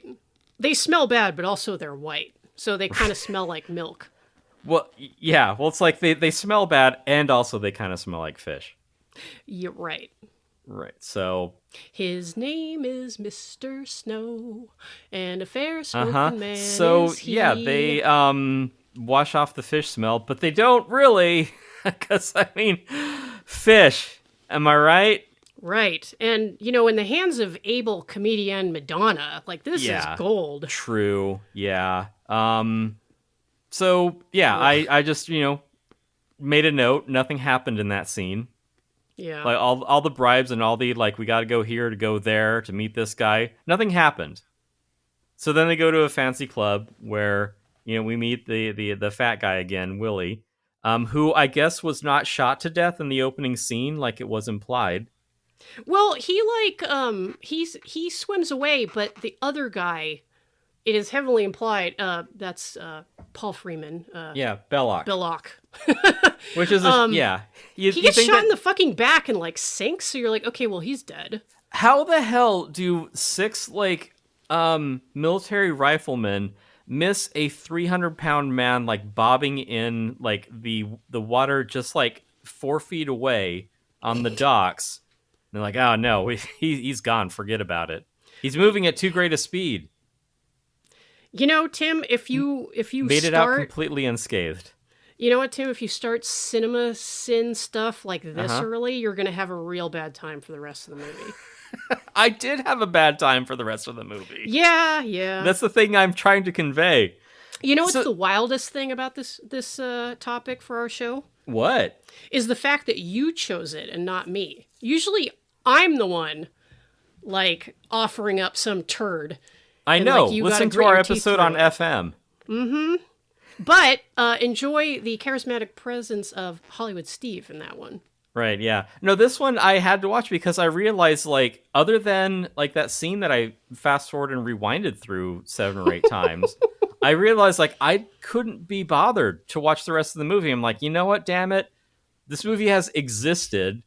B: They smell bad, but also they're white. So they kind of smell like milk.
A: Well, yeah, well it's like they smell bad, and also they kind of smell like fish.
B: You're right.
A: Right. So
B: His name is Mr. Snow, and a fair-spoken man
A: so
B: is he.
A: yeah, they wash off the fish smell, but they don't really, because I mean, fish. Am I right?
B: Right. And, you know, in the hands of able comedian Madonna, like, this
A: Yeah.
B: is gold.
A: True. Yeah. So yeah, I just, you know, made a note. Nothing happened in that scene.
B: Yeah.
A: Like all the bribes and all the like, we got to go here to go there to meet this guy. Nothing happened. So then they go to a fancy club where, you know, we meet the fat guy again, Willie, who I guess was not shot to death in the opening scene, like it was implied.
B: Well, he, like, he swims away, but the other guy, it is heavily implied, that's Paul Freeman.
A: Yeah, Belloc.
B: Belloc.
A: Which is, yeah. You
B: He gets
A: think
B: shot
A: that-
B: in the fucking back and, like, sinks, so you're like, okay, well, he's dead.
A: How the hell do 6 like military riflemen miss a 300-pound man like bobbing in like the water just like 4 feet away on the docks? And they're like, oh no, he's gone. Forget about it. He's moving at too great a speed.
B: You know, Tim, if you
A: Made it out
B: start,
A: completely unscathed.
B: you know what, Tim, if you start cinema sin stuff like this
A: Uh-huh.
B: early, you're gonna have a real bad time for the rest of the movie.
A: I did have a bad time for the rest of the movie.
B: Yeah.
A: That's the thing I'm trying to convey.
B: You know what's
A: So-
B: the wildest thing about this topic for our show?
A: What?
B: Is the fact that you chose it and not me. Usually I'm the one, like, offering up some turd.
A: I
B: And,
A: know.
B: like, you
A: Listen
B: gotta
A: to
B: grit
A: our
B: your teeth
A: episode on
B: through it.
A: FM.
B: But enjoy the charismatic presence of Hollywood Steve in that one.
A: Right, yeah. No, this one I had to watch because I realized, like, other than, like, that scene that I fast-forwarded and rewinded through 7 or 8 times, I realized, like, I couldn't be bothered to watch the rest of the movie. I'm like, you know what, damn it? This movie has existed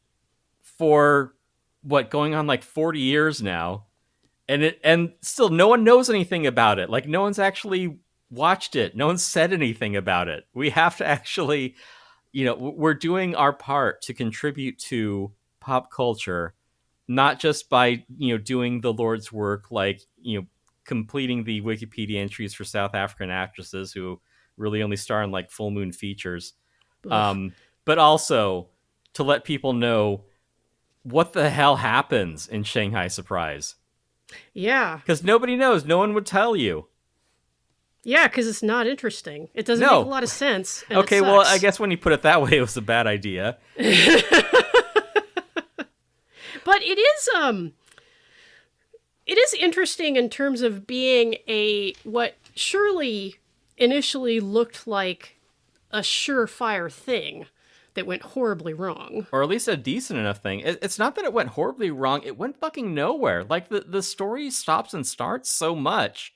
A: for, what, going on, like, 40 years now. and still no one knows anything about it. Like no one's actually watched it. No one's said anything about it. We have to actually, we're doing our part to contribute to pop culture, not just by, doing the Lord's work, like, completing the Wikipedia entries for South African actresses who really only star in like full moon features. But also to let people know what the hell happens in Shanghai Surprise.
B: Yeah.
A: Because nobody knows. No one would tell you.
B: Yeah, because it's not interesting. It doesn't
A: No.
B: make a lot of sense. And
A: Okay,
B: it
A: well,
B: sucks.
A: I guess when you put it that way, it was a bad idea.
B: But it is interesting in terms of being what surely initially looked like a surefire thing that went horribly wrong.
A: Or at least a decent enough thing. It's not that it went horribly wrong. It went fucking nowhere. Like, the story stops and starts so much.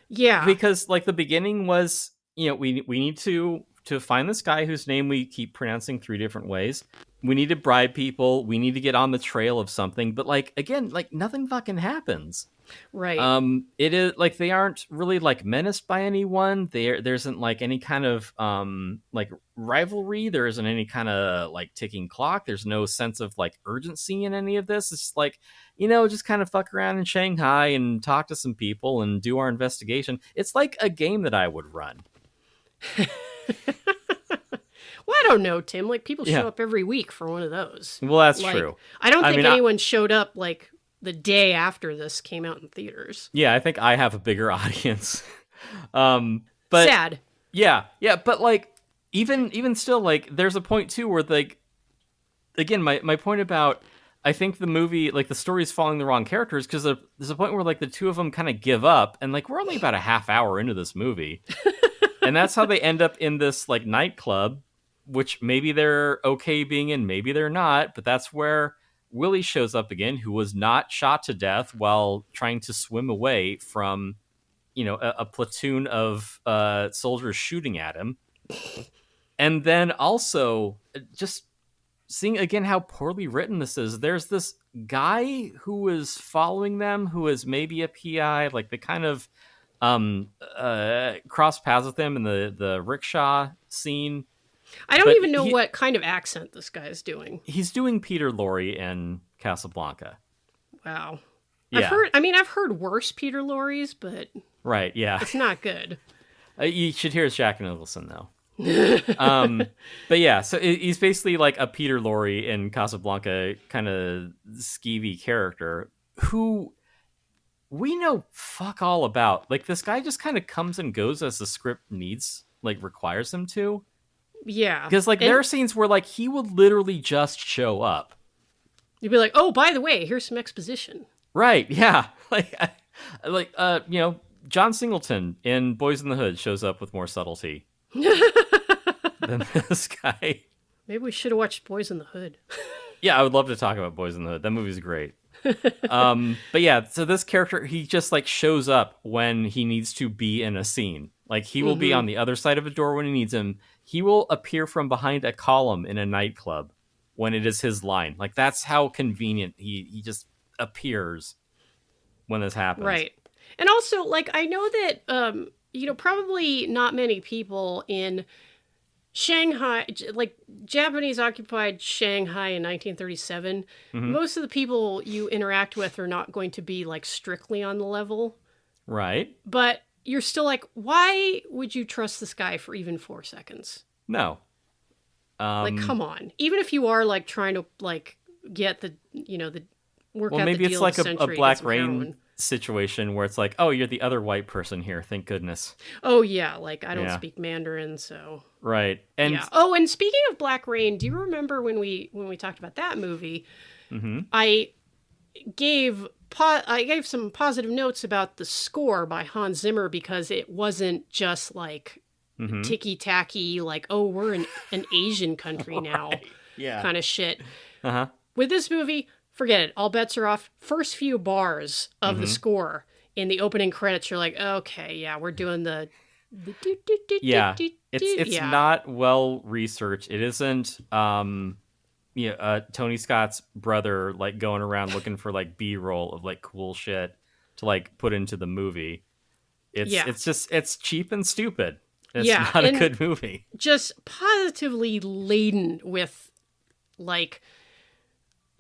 B: Yeah.
A: Because, like, the beginning was, we need to find this guy whose name we keep pronouncing 3 different ways. We need to bribe people. We need to get on the trail of something. But, like, again, like, nothing fucking happens.
B: Right.
A: It is like they aren't really like menaced by anyone. There isn't like any kind of like rivalry. There isn't any kind of like ticking clock. There's no sense of like urgency in any of this. It's just like, just kind of fuck around in Shanghai and talk to some people and do our investigation. It's like a game that I would run.
B: Well, I don't know, Tim. Like, people
A: Yeah.
B: show up every week for one of those.
A: Well, that's
B: Like,
A: true.
B: I don't think
A: mean,
B: anyone showed up like the day after this came out in theaters.
A: Yeah, I think I have a bigger audience. But
B: Sad.
A: yeah, but like even still, like there's a point too where like again my point about I think the movie, like the story is following the wrong characters because there's a point where like the two of them kind of give up and like we're only about a half hour into this movie. And that's how they end up in this like nightclub, which maybe they're okay being in, maybe they're not, but that's where Willie shows up again, who was not shot to death while trying to swim away from, a platoon of soldiers shooting at him. And then also just seeing again how poorly written this is. There's this guy who is following them, who is maybe a PI, like they kind of cross paths with them in the rickshaw scene.
B: I don't
A: But
B: even know what kind of accent this guy is doing.
A: He's doing Peter Lorre in Casablanca.
B: Wow.
A: Yeah.
B: I've heard worse Peter Lorre's, but
A: Right, yeah.
B: it's not good.
A: You should hear Jack Nicholson, though. But yeah, so he's basically like a Peter Lorre in Casablanca kind of skeevy character who we know fuck all about. Like, this guy just kind of comes and goes as the script requires him to.
B: Yeah.
A: Because, like, there are scenes where, like, he would literally just show up.
B: You'd be like, oh, by the way, here's some exposition.
A: Right, yeah. John Singleton in Boys in the Hood shows up with more subtlety than this guy.
B: Maybe we should have watched Boys in the Hood.
A: Yeah, I would love to talk about Boys in the Hood. That movie's great. But yeah, so this character, he just like shows up when he needs to be in a scene. Like he will be on the other side of a door when he needs him. He will appear from behind a column in a nightclub when it is his line. Like that's how convenient he just appears when this happens.
B: Right. And also, like, I know that, probably not many people in Shanghai, like Japanese occupied Shanghai in 1937, most of the people you interact with are not going to be like strictly on the level.
A: Right.
B: But you're still like, why would you trust this guy for even 4 seconds?
A: No.
B: Like, come on. Even if you are like trying to like get the work out
A: maybe
B: the
A: it's
B: deal
A: like
B: of the
A: a
B: century, get
A: Black
B: some
A: Rain
B: heroin.
A: situation where it's like, oh, you're the other white person here. Thank goodness.
B: Oh yeah, like I don't
A: Yeah.
B: speak Mandarin, so
A: Right. And
B: yeah. Oh, and speaking of Black Rain, do you remember when we talked about that movie? I gave some positive notes about the score by Hans Zimmer because it wasn't just like ticky tacky, like, oh, we're in an Asian country now,
A: yeah.
B: kind of shit.
A: Uh-huh.
B: With this movie, forget it. All bets are off. First few bars of the score in the opening credits, you're like, okay, yeah, we're doing the
A: Yeah. It's
B: yeah.
A: not well researched. It isn't Tony Scott's brother like going around looking for like B-roll of like cool shit. to like put into the movie. It's cheap and stupid. It's not a good movie.
B: Just positively laden with like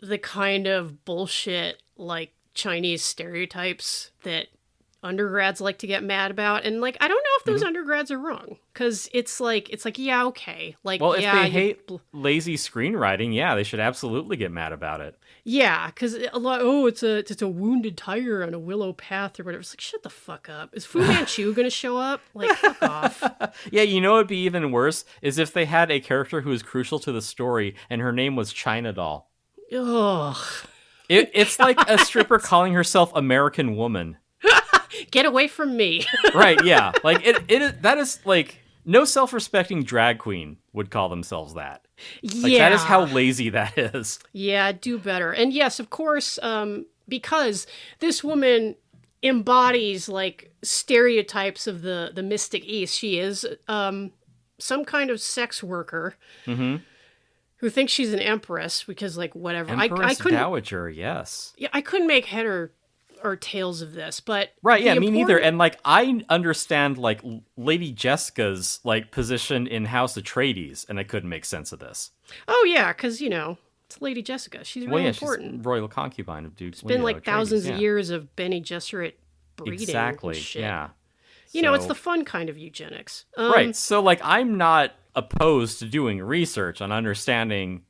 B: the kind of bullshit like Chinese stereotypes that undergrads like to get mad about, and like I don't know if those undergrads are wrong, because it's like yeah, okay, like,
A: well, if
B: yeah,
A: they hate lazy screenwriting, yeah, they should absolutely get mad about it.
B: Yeah, because a lot, it's a wounded tiger on a willow path or whatever. It's like, shut the fuck up. Is Fu Manchu gonna show up? Like, fuck off.
A: Yeah, you know what'd be even worse is if they had a character who was crucial to the story and her name was China Doll.
B: Ugh.
A: It's like a stripper calling herself American Woman.
B: Get away from me.
A: Right, yeah. Like that is like no self-respecting drag queen would call themselves that. Like,
B: Yeah.
A: that is how lazy that is.
B: Yeah, do better. And yes, of course, because this woman embodies like stereotypes of the Mystic East. She is some kind of sex worker who thinks she's an empress because, like, whatever.
A: Empress
B: I couldn't,
A: Dowager, yes.
B: Yeah, I couldn't make head or tails of this, but
A: right, yeah, me neither. And like, I understand like Lady Jessica's like position in House Atreides, and I couldn't make sense of this.
B: Oh yeah, because it's Lady Jessica. She's really important.
A: She's royal concubine of Duke.
B: It's been like thousands of years of Bene Gesserit breeding.
A: Exactly.
B: And shit.
A: Yeah.
B: It's the fun kind of eugenics.
A: Right. So like, I'm not opposed to doing research on understanding,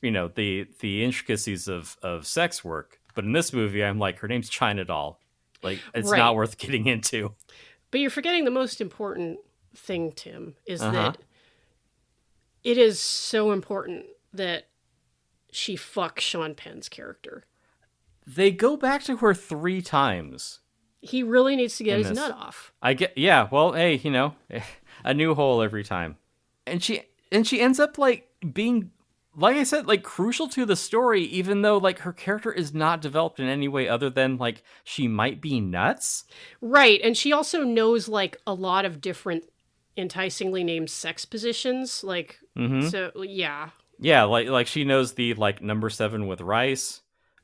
A: the intricacies of sex work. But in this movie, I'm like, her name's China Doll. Like, it's not worth getting into.
B: But you're forgetting the most important thing, Tim, is that it is so important that she fucks Sean Penn's character.
A: They go back to her 3 times.
B: He really needs to get his nut off.
A: Yeah, well, hey, a new hole every time. And she ends up like being, like I said, like crucial to the story, even though like her character is not developed in any way other than like she might be nuts.
B: Right. And she also knows like a lot of different enticingly named sex positions. Like, so yeah.
A: Yeah. Like she knows the like number 7 with rice.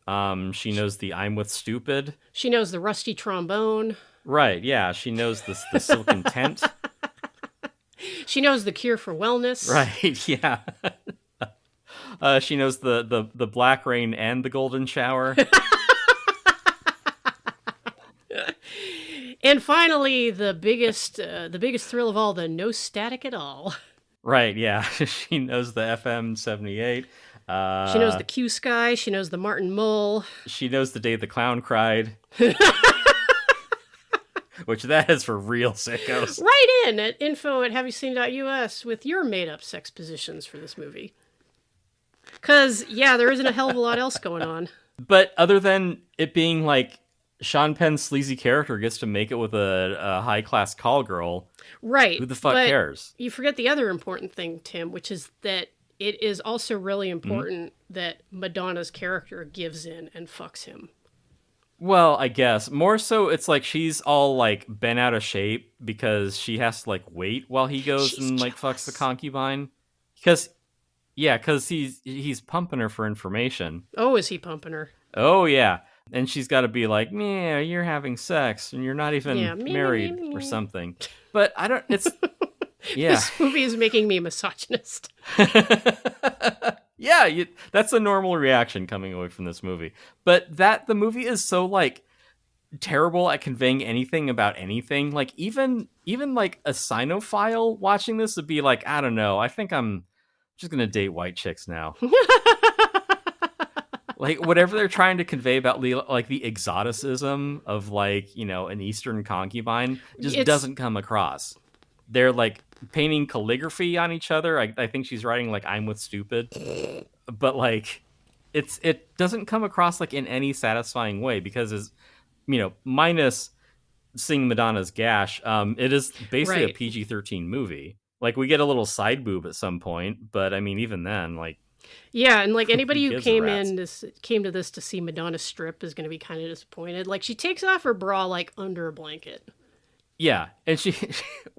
A: She knows the I'm with stupid.
B: She knows the rusty trombone.
A: Right. Yeah. She knows the silken tent.
B: She knows the cure for wellness.
A: Right. Yeah. She knows the black rain and the golden shower.
B: And finally, the biggest thrill of all, the no static at all.
A: Right, yeah. She knows the FM 78.
B: She knows the Q Sky. She knows the Martin Mull.
A: She knows the day the clown cried. Which that is for real sickos.
B: Write in at info@haveyouseen.us with your made-up sex positions for this movie. Because, yeah, there isn't a hell of a lot else going on.
A: But other than it being like Sean Penn's sleazy character gets to make it with a high-class call girl.
B: Right.
A: Who the fuck cares?
B: You forget the other important thing, Tim, which is that it is also really important that Madonna's character gives in and fucks him.
A: Well, I guess. More so, it's like she's all like bent out of shape because she has to like wait while he goes and like fucks the concubine. Because he's pumping her for information.
B: Oh, is he pumping her?
A: Oh, yeah. And she's got to be like, yeah, you're having sex and you're not even married or something. But I don't, it's, yeah.
B: This movie is making me a misogynist.
A: Yeah, that's a normal reaction coming away from this movie. But the movie is so like terrible at conveying anything about anything. Like even like a Sinophile watching this would be like, I don't know, I think I'm just going to date white chicks now. Like whatever they're trying to convey about like the exoticism of like, an Eastern concubine just doesn't come across. They're like painting calligraphy on each other. I think she's writing like I'm with stupid, but like it doesn't come across like in any satisfying way because it's, minus seeing Madonna's gash, it is basically a PG-13 movie. Like we get a little side boob at some point, but I mean even then, like.
B: Yeah, and like anybody who came to this to see Madonna strip is going to be kind of disappointed. Like she takes off her bra like under a blanket. Yeah,
A: and she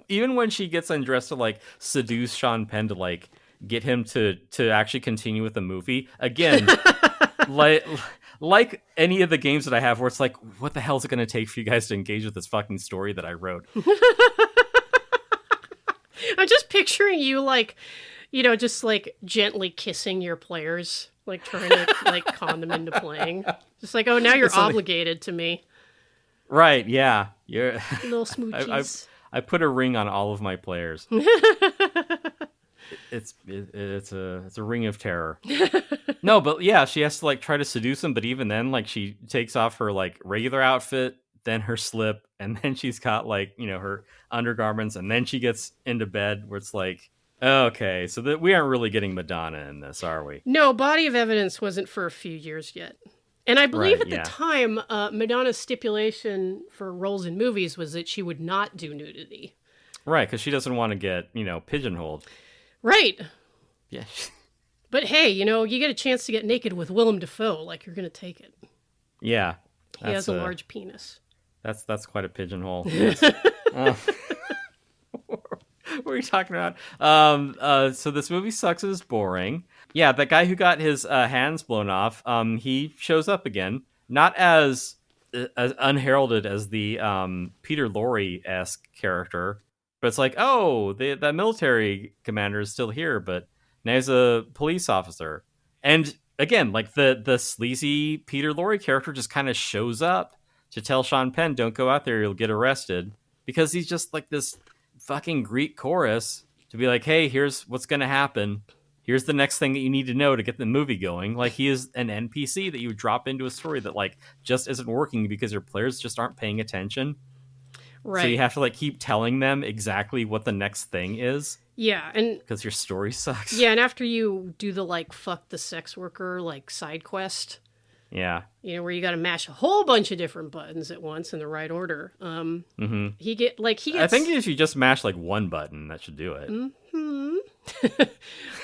A: even when she gets undressed to like seduce Sean Penn to like get him to actually continue with the movie again, like any of the games that I have where it's like, what the hell is it going to take for you guys to engage with this fucking story that I wrote?
B: I'm just picturing you like, just like gently kissing your players, like trying to like con them into playing. Just like, oh, now you're obligated to me.
A: Right, yeah. You're
B: Little smoochies.
A: I put a ring on all of my players. It's a ring of terror. No, but yeah, she has to like try to seduce him, but even then, like she takes off her like regular outfit, then her slip, and then she's got like, her undergarments, and then she gets into bed where it's like, okay, so that we aren't really getting Madonna in this, are we?
B: No, Body of Evidence wasn't for a few years yet. And I believe at the time, Madonna's stipulation for roles in movies was that she would not do nudity.
A: Right, because she doesn't want to get, pigeonholed.
B: Right.
A: Yeah.
B: But hey, you get a chance to get naked with Willem Dafoe, like you're going to take it.
A: Yeah.
B: He has a large penis.
A: That's quite a pigeonhole. Yes. What are you talking about? So this movie sucks. It's boring. Yeah, that guy who got his hands blown off, he shows up again, not as unheralded as the Peter Lorre-esque character, but it's like, oh, that military commander is still here, but now he's a police officer. And again, like the sleazy Peter Lorre character just kind of shows up to tell Sean Penn, don't go out there, you'll get arrested, because he's just like this fucking Greek chorus to be like, hey, here's what's going to happen. Here's the next thing that you need to know to get the movie going. Like, he is an NPC that you drop into a story that like just isn't working because your players just aren't paying attention. Right. So you have to like keep telling them exactly what the next thing is.
B: Yeah, and
A: because your story sucks.
B: Yeah, and after you do the like fuck the sex worker like side quest.
A: Yeah.
B: Where you got to mash a whole bunch of different buttons at once in the right order. He gets. I
A: think if you just mash like one button, that should do it.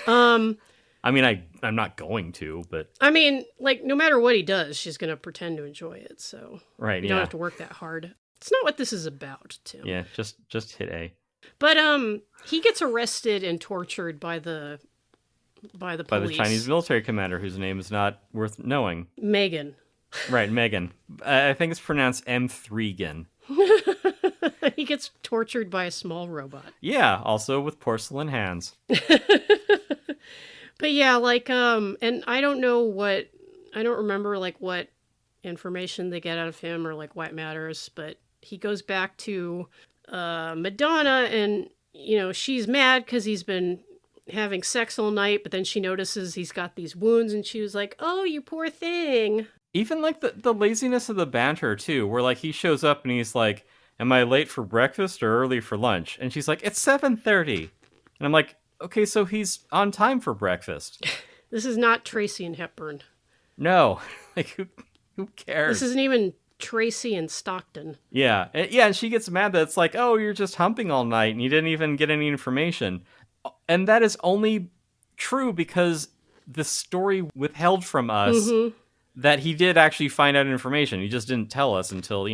A: I mean, I'm not going to, but
B: I mean, like no matter what he does, she's gonna pretend to enjoy it. So you don't have to work that hard. It's not what this is about, Tim.
A: Yeah, just hit A.
B: But he gets arrested and tortured by the police.
A: By the Chinese military commander, whose name is not worth knowing.
B: Megan.
A: Right, Megan. I think it's pronounced M3gan.
B: He gets tortured by a small robot.
A: Yeah, also with porcelain hands.
B: But yeah, like, and I don't remember like what information they get out of him or like why it matters, but he goes back to Madonna and, she's mad because he's been having sex all night, but then she notices he's got these wounds and she was like, oh, you poor thing.
A: Even like the laziness of the banter too, where like he shows up and he's like, am I late for breakfast or early for lunch? And she's like, it's 7:30. And I'm like, okay, so he's on time for breakfast.
B: This is not Tracy and Hepburn.
A: No. Like, who cares?
B: This isn't even Tracy and Stockton.
A: Yeah. And she gets mad that it's like, oh, you're just humping all night and you didn't even get any information. And that is only true because the story withheld from us that he did actually find out information. He just didn't tell us until,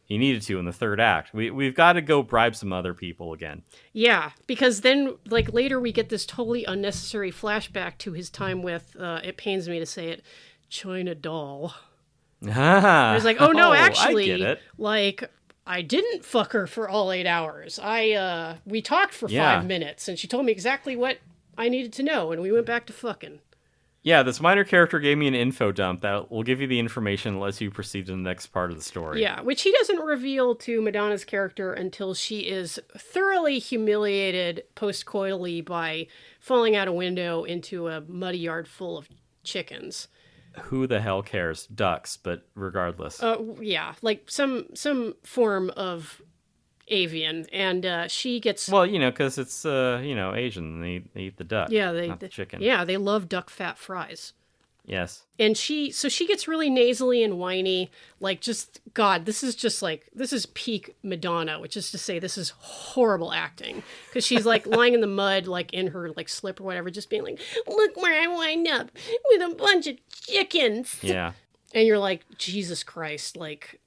A: he needed to in the third act. We've got to go bribe some other people again.
B: Yeah, because then, like, later we get this totally unnecessary flashback to his time with, it pains me to say it, China Doll. I was like, oh no, actually,
A: I get it.
B: Like, I didn't fuck her for all 8 hours. We talked for 5 minutes, and she told me exactly what I needed to know, and we went back to fucking.
A: Yeah, this minor character gave me an info dump that will give you the information unless you proceed to the next part of the story.
B: Yeah, which he doesn't reveal to Madonna's character until she is thoroughly humiliated post-coitally by falling out a window into a muddy yard full of chickens.
A: Who the hell cares? Ducks, but regardless.
B: Yeah, like some form of avian, and she gets...
A: Well, because it's, Asian. They eat the duck, not the chicken.
B: Yeah, they love duck fat fries.
A: Yes.
B: And she gets really nasally and whiny, like just, God, this is peak Madonna, which is to say this is horrible acting. Because she's like lying in the mud, like in her like slip or whatever, just being like, look where I wind up with a bunch of chickens.
A: Yeah.
B: And you're like, Jesus Christ, like...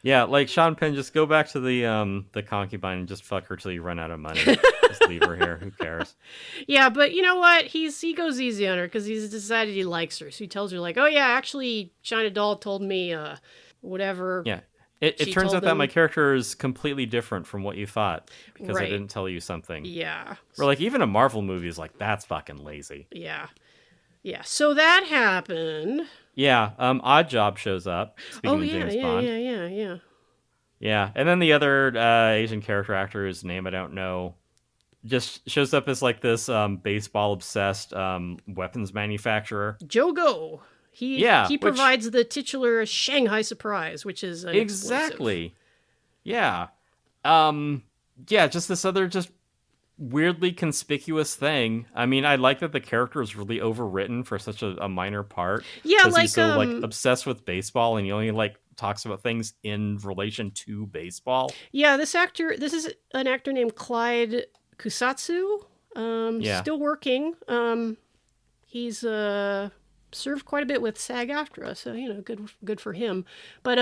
A: Yeah, like Sean Penn, just go back to the concubine and just fuck her till you run out of money. Just leave her here. Who cares?
B: Yeah, but you know what? He goes easy on her because he's decided he likes her. So he tells her like, "Oh yeah, actually, China Doll told me whatever."
A: Yeah. It
B: she
A: turns
B: told
A: out that
B: him.
A: my character is completely different from what you thought because I
B: Right.
A: didn't tell you something.
B: Yeah.
A: Or like even a Marvel movie is like, that's fucking lazy.
B: Yeah. Yeah. So that happened.
A: Yeah, Odd Job shows up. Speaking
B: Oh
A: of
B: yeah,
A: James
B: yeah,
A: Bond.
B: yeah.
A: Yeah, and then the other Asian character actor whose name I don't know just shows up as like this baseball obsessed weapons manufacturer.
B: Jogo. He
A: Yeah,
B: he
A: which-
B: provides the titular Shanghai Surprise, which is an
A: Exactly. Yeah. Yeah, just this other just weirdly conspicuous thing. I mean, I like that the character is really overwritten for such a minor part.
B: Yeah,
A: 'Cause
B: like
A: he's so like obsessed with baseball and he only like talks about things in relation to baseball.
B: Yeah, this is an actor named Clyde Kusatsu.
A: Yeah.
B: Still working. He's served quite a bit with SAG-AFTRA, so good for him. But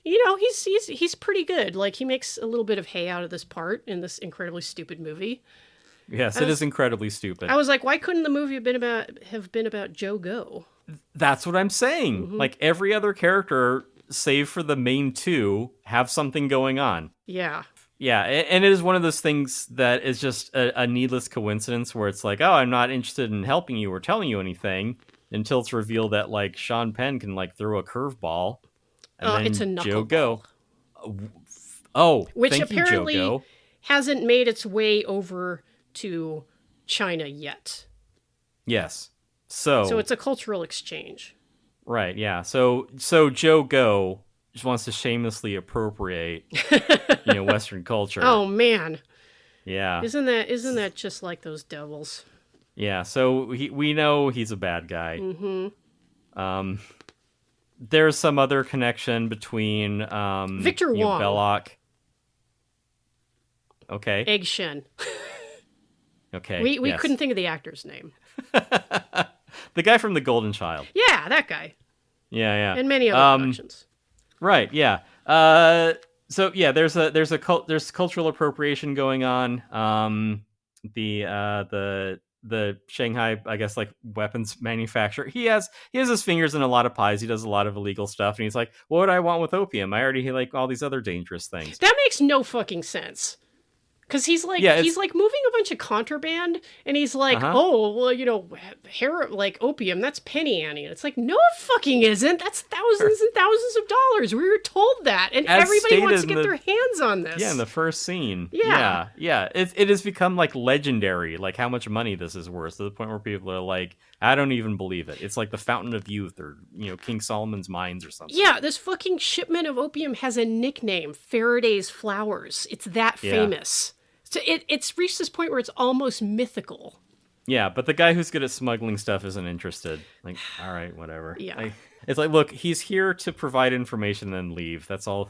B: he's pretty good. Like he makes a little bit of hay out of this part in this incredibly stupid movie.
A: Yes, it is incredibly stupid.
B: I was like, why couldn't the movie have been about Joe Go?
A: That's what I'm saying.
B: Mm-hmm.
A: Like every other character, save for the main two, have something going on.
B: Yeah.
A: Yeah, and it is one of those things that is just a needless coincidence where it's like, oh, I'm not interested in helping you or telling you anything until it's revealed that like Sean Penn can like throw a curveball. And then
B: It's a
A: Joe
B: knuckleball.
A: Go. Oh,
B: Which
A: thank you, Joe
B: apparently
A: Go.
B: hasn't made its way over to China yet.
A: Yes. So
B: it's a cultural exchange.
A: right, yeah. So Joe Go just wants to shamelessly appropriate Western culture.
B: Oh man.
A: Yeah.
B: Isn't that just like those devils?
A: Yeah, so we know he's a bad guy.
B: Mm-hmm.
A: There's some other connection between
B: Victor Wong.
A: Belloc. Okay.
B: Egg Shen.
A: Okay.
B: We
A: yes.
B: couldn't think of the actor's name.
A: The guy from The Golden Child.
B: Yeah, that guy.
A: Yeah.
B: And many other productions.
A: Right. Yeah. So yeah, there's cultural appropriation going on. The Shanghai, I guess, like weapons manufacturer. He has his fingers in a lot of pies. He does a lot of illegal stuff, and he's like, "What would I want with opium? I already like all these other dangerous things."
B: That makes no fucking sense. Because he's like moving a bunch of contraband, and he's like, oh, well, hair, like opium, that's penny ante. And it's like, no, it fucking isn't. That's thousands and thousands of dollars. We were told that, and
A: As
B: everybody wants to
A: stated
B: get their hands on this.
A: Yeah, in the first scene.
B: Yeah.
A: Yeah. It has become like legendary, like how much money this is worth, to the point where people are like, I don't even believe it. It's like the Fountain of Youth or King Solomon's Mines or something.
B: Yeah, this fucking shipment of opium has a nickname, Faraday's Flowers. It's that famous. So it's reached this point where it's almost mythical.
A: Yeah, but the guy who's good at smuggling stuff isn't interested. Like, all right, whatever.
B: Yeah.
A: It's like, look, he's here to provide information and then leave. That's all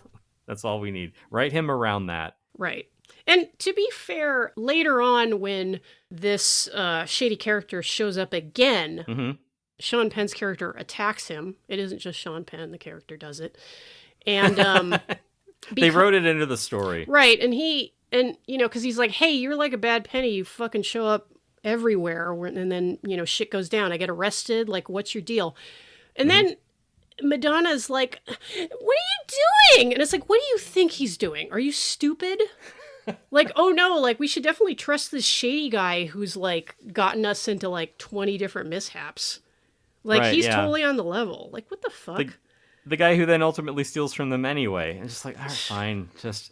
A: we need. Write him around that.
B: Right. And to be fair, later on when this shady character shows up again, Sean Penn's character attacks him. It isn't just Sean Penn, the character does it. And
A: they wrote it into the story.
B: Right, and because he's like, hey, you're like a bad penny. You fucking show up everywhere. And then, shit goes down. I get arrested. Like, what's your deal? And then Madonna's like, what are you doing? And it's like, what do you think he's doing? Are you stupid? Like, oh no, like we should definitely trust this shady guy who's like gotten us into like 20 different mishaps. Like,
A: right,
B: he's
A: yeah.
B: totally on the level. Like, what the fuck?
A: The guy who then ultimately steals from them anyway. And just like, all right, fine. Just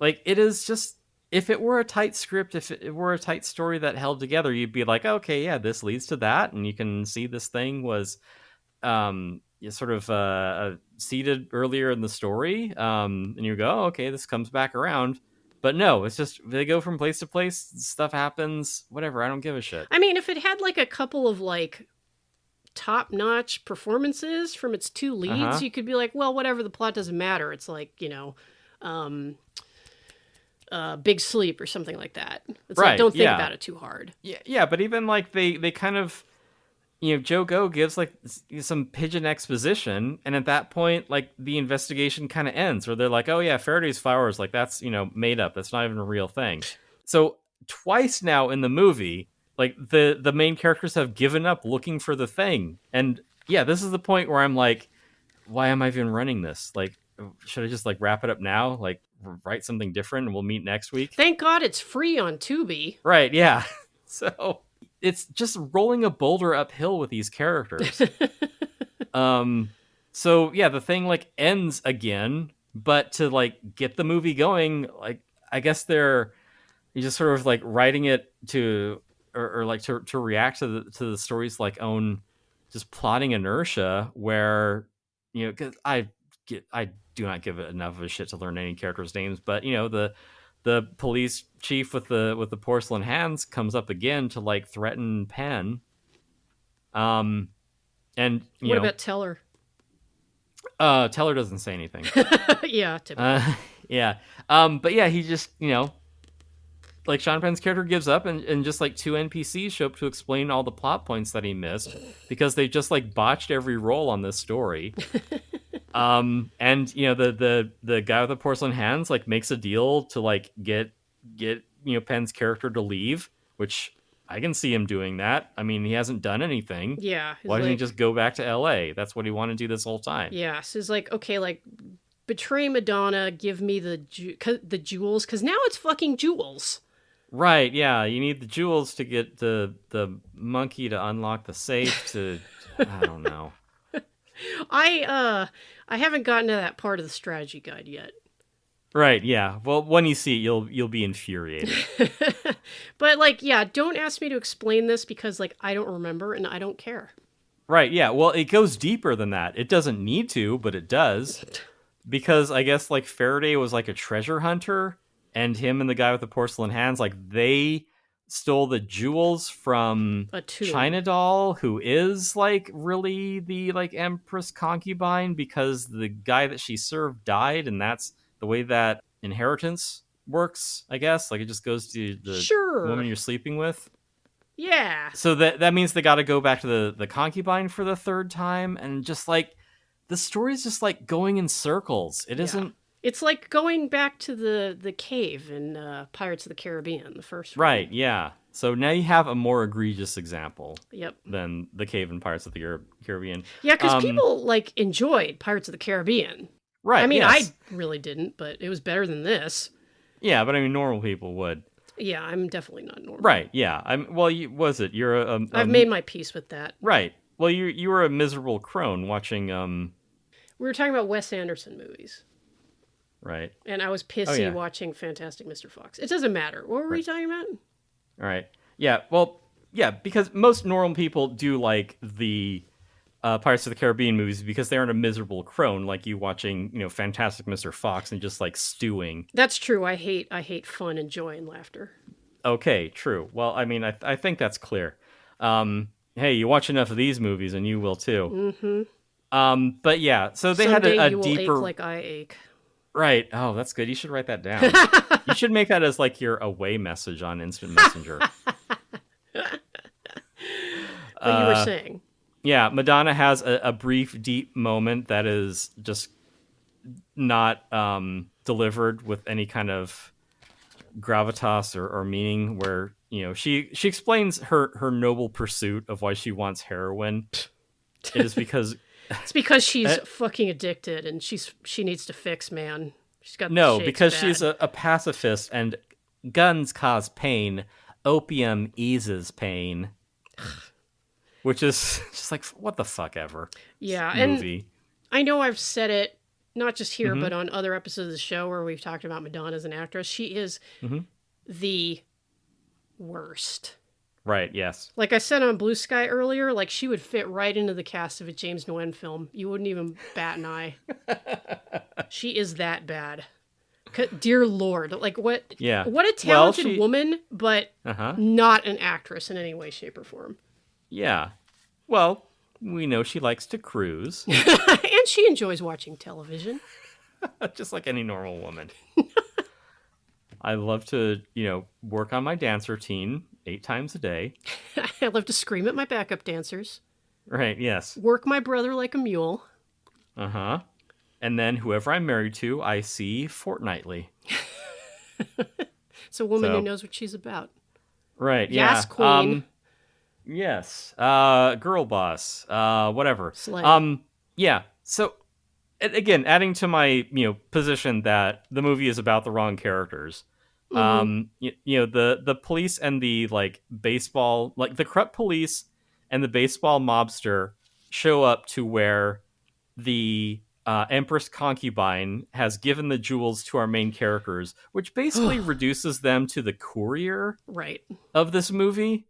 A: like, it is just, if it were a tight script, if it were a tight story that held together, you'd be like, okay, yeah, this leads to that. And you can see this thing was sort of seeded earlier in the story. And you go, oh, okay, this comes back around. But no, it's just, they go from place to place, stuff happens, whatever, I don't give a shit.
B: I mean, if it had like a couple of like top-notch performances from its two leads, you could be like, well, whatever, the plot doesn't matter. It's like, Big Sleep or something like that. It's
A: right,
B: like, don't think about it too hard.
A: Yeah, but even like they kind of, Joe Go gives like some pigeon exposition, and at that point, like the investigation kind of ends, where they're like, "Oh yeah, Faraday's flowers, like that's made up. That's not even a real thing." So twice now in the movie, like the main characters have given up looking for the thing, and yeah, this is the point where I'm like, why am I even running this? Like, should I just like wrap it up now? Like, write something different, and we'll meet next week.
B: Thank God it's free on Tubi.
A: Right? Yeah. So it's just rolling a boulder uphill with these characters. So yeah, the thing like ends again, but to like get the movie going, like I guess they're just sort of like writing it to or like to react to the story's like own just plotting inertia, where because I do not give it enough of a shit to learn any characters' names, but the police chief with the porcelain hands comes up again to like threaten Penn. And
B: what about Teller?
A: Teller doesn't say anything.
B: Yeah, typical.
A: Yeah. But yeah, he just like Sean Penn's character gives up, and just like two NPCs show up to explain all the plot points that he missed because they just like botched every roll on this story. And the guy with the porcelain hands like makes a deal to like get Penn's character to leave, which I can see him doing that. I mean, he hasn't done anything.
B: Yeah.
A: Why doesn't he just go back to LA? That's what he wanted to do this whole time.
B: Yeah. So it's like, okay, like betray Madonna, give me the jewels, because now it's fucking jewels.
A: Right, yeah. You need the jewels to get the monkey to unlock the safe to I don't know.
B: I haven't gotten to that part of the strategy guide yet.
A: Right, yeah. Well, when you see it, you'll be infuriated.
B: But like, yeah, don't ask me to explain this because like I don't remember and I don't care.
A: Right, yeah. Well, it goes deeper than that. It doesn't need to, but it does. Because I guess like Faraday was like a treasure hunter, and him and the guy with the porcelain hands, like they stole the jewels from China Doll, who is like really the like Empress concubine, because the guy that she served died, and that's the way that inheritance works, I guess. Like it just goes to the woman you're sleeping with.
B: Yeah.
A: So that means they got to go back to the concubine for the third time, and just like the story's just like going in circles. It isn't.
B: It's like going back to the cave in Pirates of the Caribbean, the first one.
A: Right, yeah. So now you have a more egregious example
B: Yep.
A: than the cave in Pirates of the Caribbean.
B: Yeah, because people like enjoyed Pirates of the Caribbean.
A: Right,
B: I mean,
A: yes.
B: I really didn't, but it was better than this.
A: Yeah, but I mean, normal people would.
B: Yeah, I'm definitely not normal.
A: Right, yeah. You're
B: I've made my peace with that.
A: Right. Well, you were a miserable crone watching...
B: We were talking about Wes Anderson movies.
A: Right.
B: And I was pissy watching Fantastic Mr. Fox. It doesn't matter. What were we talking about?
A: All right. Yeah, well, yeah, because most normal people do like the Pirates of the Caribbean movies because they aren't a miserable crone like you watching, Fantastic Mr. Fox and just like stewing.
B: That's true. I hate fun and joy and laughter.
A: Okay, true. Well, I mean, I think that's clear. Hey, you watch enough of these movies and you will too.
B: Mm-hmm.
A: But yeah, so they
B: Someday
A: had a
B: you will
A: deeper...
B: ache like I ache.
A: Right. Oh, that's good. You should write that down. You should make that as like your away message on Instant Messenger.
B: What you were saying.
A: Yeah, Madonna has a brief, deep moment that is just not delivered with any kind of gravitas or meaning, where, she explains her noble pursuit of why she wants heroin. It is because...
B: It's because she's fucking addicted and she needs to fix, man. She's got
A: because
B: bad.
A: she's a pacifist, and guns cause pain. Opium eases pain. Which is just like, what the fuck ever.
B: Yeah,
A: movie.
B: And I know I've said it, not just here, but on other episodes of the show where we've talked about Madonna as an actress. She is the worst.
A: Right, yes.
B: Like I said on Blue Sky earlier, like she would fit right into the cast of a James Nguyen film. You wouldn't even bat an eye. She is that bad. Dear Lord. Like what?
A: Yeah.
B: What a talented woman, but not an actress in any way, shape, or form.
A: Yeah. Well, we know she likes to cruise.
B: And she enjoys watching television.
A: Just like any normal woman. I love to, work on my dance routine 8 times a day.
B: I love to scream at my backup dancers.
A: Right, yes.
B: Work my brother like a mule.
A: Uh-huh. And then whoever I'm married to, I see fortnightly.
B: It's a woman who
A: So-
B: knows what she's about.
A: Right,
B: Yes,
A: yeah.
B: queen.
A: Yes. Girl boss. Whatever.
B: Slay.
A: Yeah. So again, adding to my, position that the movie is about the wrong characters. The police and the baseball, the corrupt police and the baseball mobster show up to where the Empress concubine has given the jewels to our main characters, which basically reduces them to the courier
B: Right.
A: of this movie.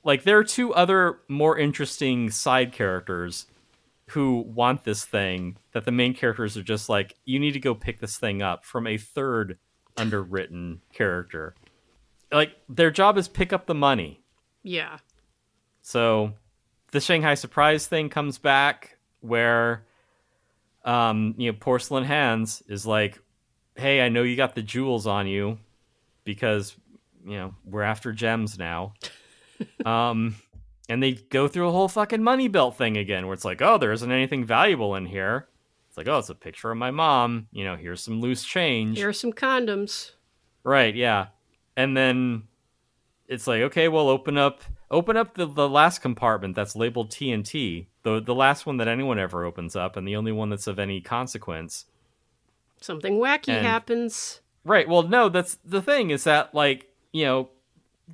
A: There are two other more interesting side characters who want this thing that the main characters are just like, you need to go pick this thing up, from a third underwritten character. Their job is pick up the money.
B: Yeah.
A: So the Shanghai Surprise thing comes back where, Porcelain Hands is like, hey, I know you got the jewels on you because, we're after gems now. And they go through a whole fucking money belt thing again, where it's like, oh, there isn't anything valuable in here. It's like, oh, it's a picture of my mom. Here's some loose change.
B: Here are some condoms.
A: Right, yeah. And then it's like, okay, well, open up the last compartment that's labeled TNT, the last one that anyone ever opens up, and the only one that's of any consequence.
B: Something wacky happens.
A: Right, well, no, that's the thing, is that,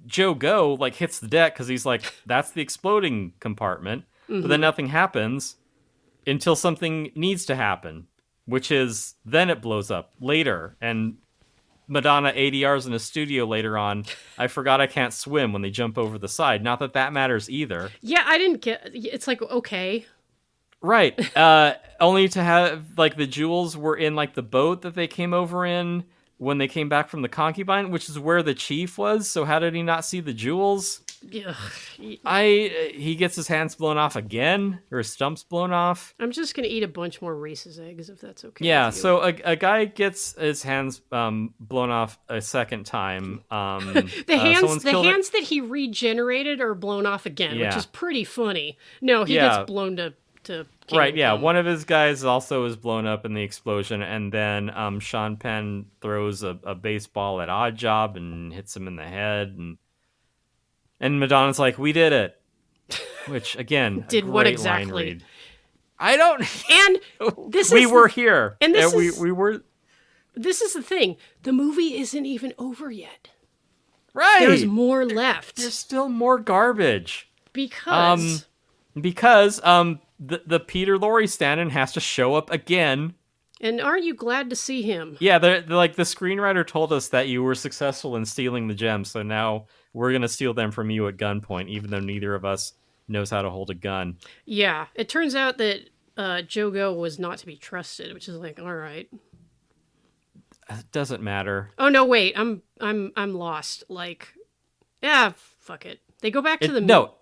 A: Joe Go hits the deck because he's like, that's the exploding compartment. But then nothing happens until something needs to happen, which is then it blows up later. And Madonna ADRs in a studio later on, I forgot I can't swim, when they jump over the side. Not that that matters either.
B: Yeah, I didn't get. It's like, okay.
A: Right. Only to have the jewels were in the boat that they came over in when they came back from the concubine, which is where the chief was. So how did he not see the jewels?
B: Ugh.
A: He gets his hands blown off again, or his stumps blown off.
B: I'm just gonna eat a bunch more Reese's eggs if that's okay.
A: Yeah,
B: with you.
A: so a guy gets his hands blown off a second time.
B: the hands that he regenerated are blown off again, which is pretty funny. No, he gets blown to
A: right, yeah. One of his guys also is blown up in the explosion, and then Sean Penn throws a baseball at Oddjob and hits him in the head, and Madonna's like, "We did it," which again,
B: did what
A: line
B: exactly?
A: read. I don't.
B: And this
A: we
B: is
A: were here,
B: and this
A: we
B: is,
A: we were.
B: This is the thing. The movie isn't even over yet.
A: Right.
B: There's more left.
A: There's still more garbage
B: because
A: the Peter Lorre stand-in has to show up again.
B: And aren't you glad to see him?
A: Yeah, they're the screenwriter told us that you were successful in stealing the gems, so now we're going to steal them from you at gunpoint, even though neither of us knows how to hold a gun.
B: Yeah, it turns out that Joe Go was not to be trusted, which is like, all right.
A: It doesn't matter.
B: Oh no, wait, I'm lost. Fuck it. They go back to the
A: no.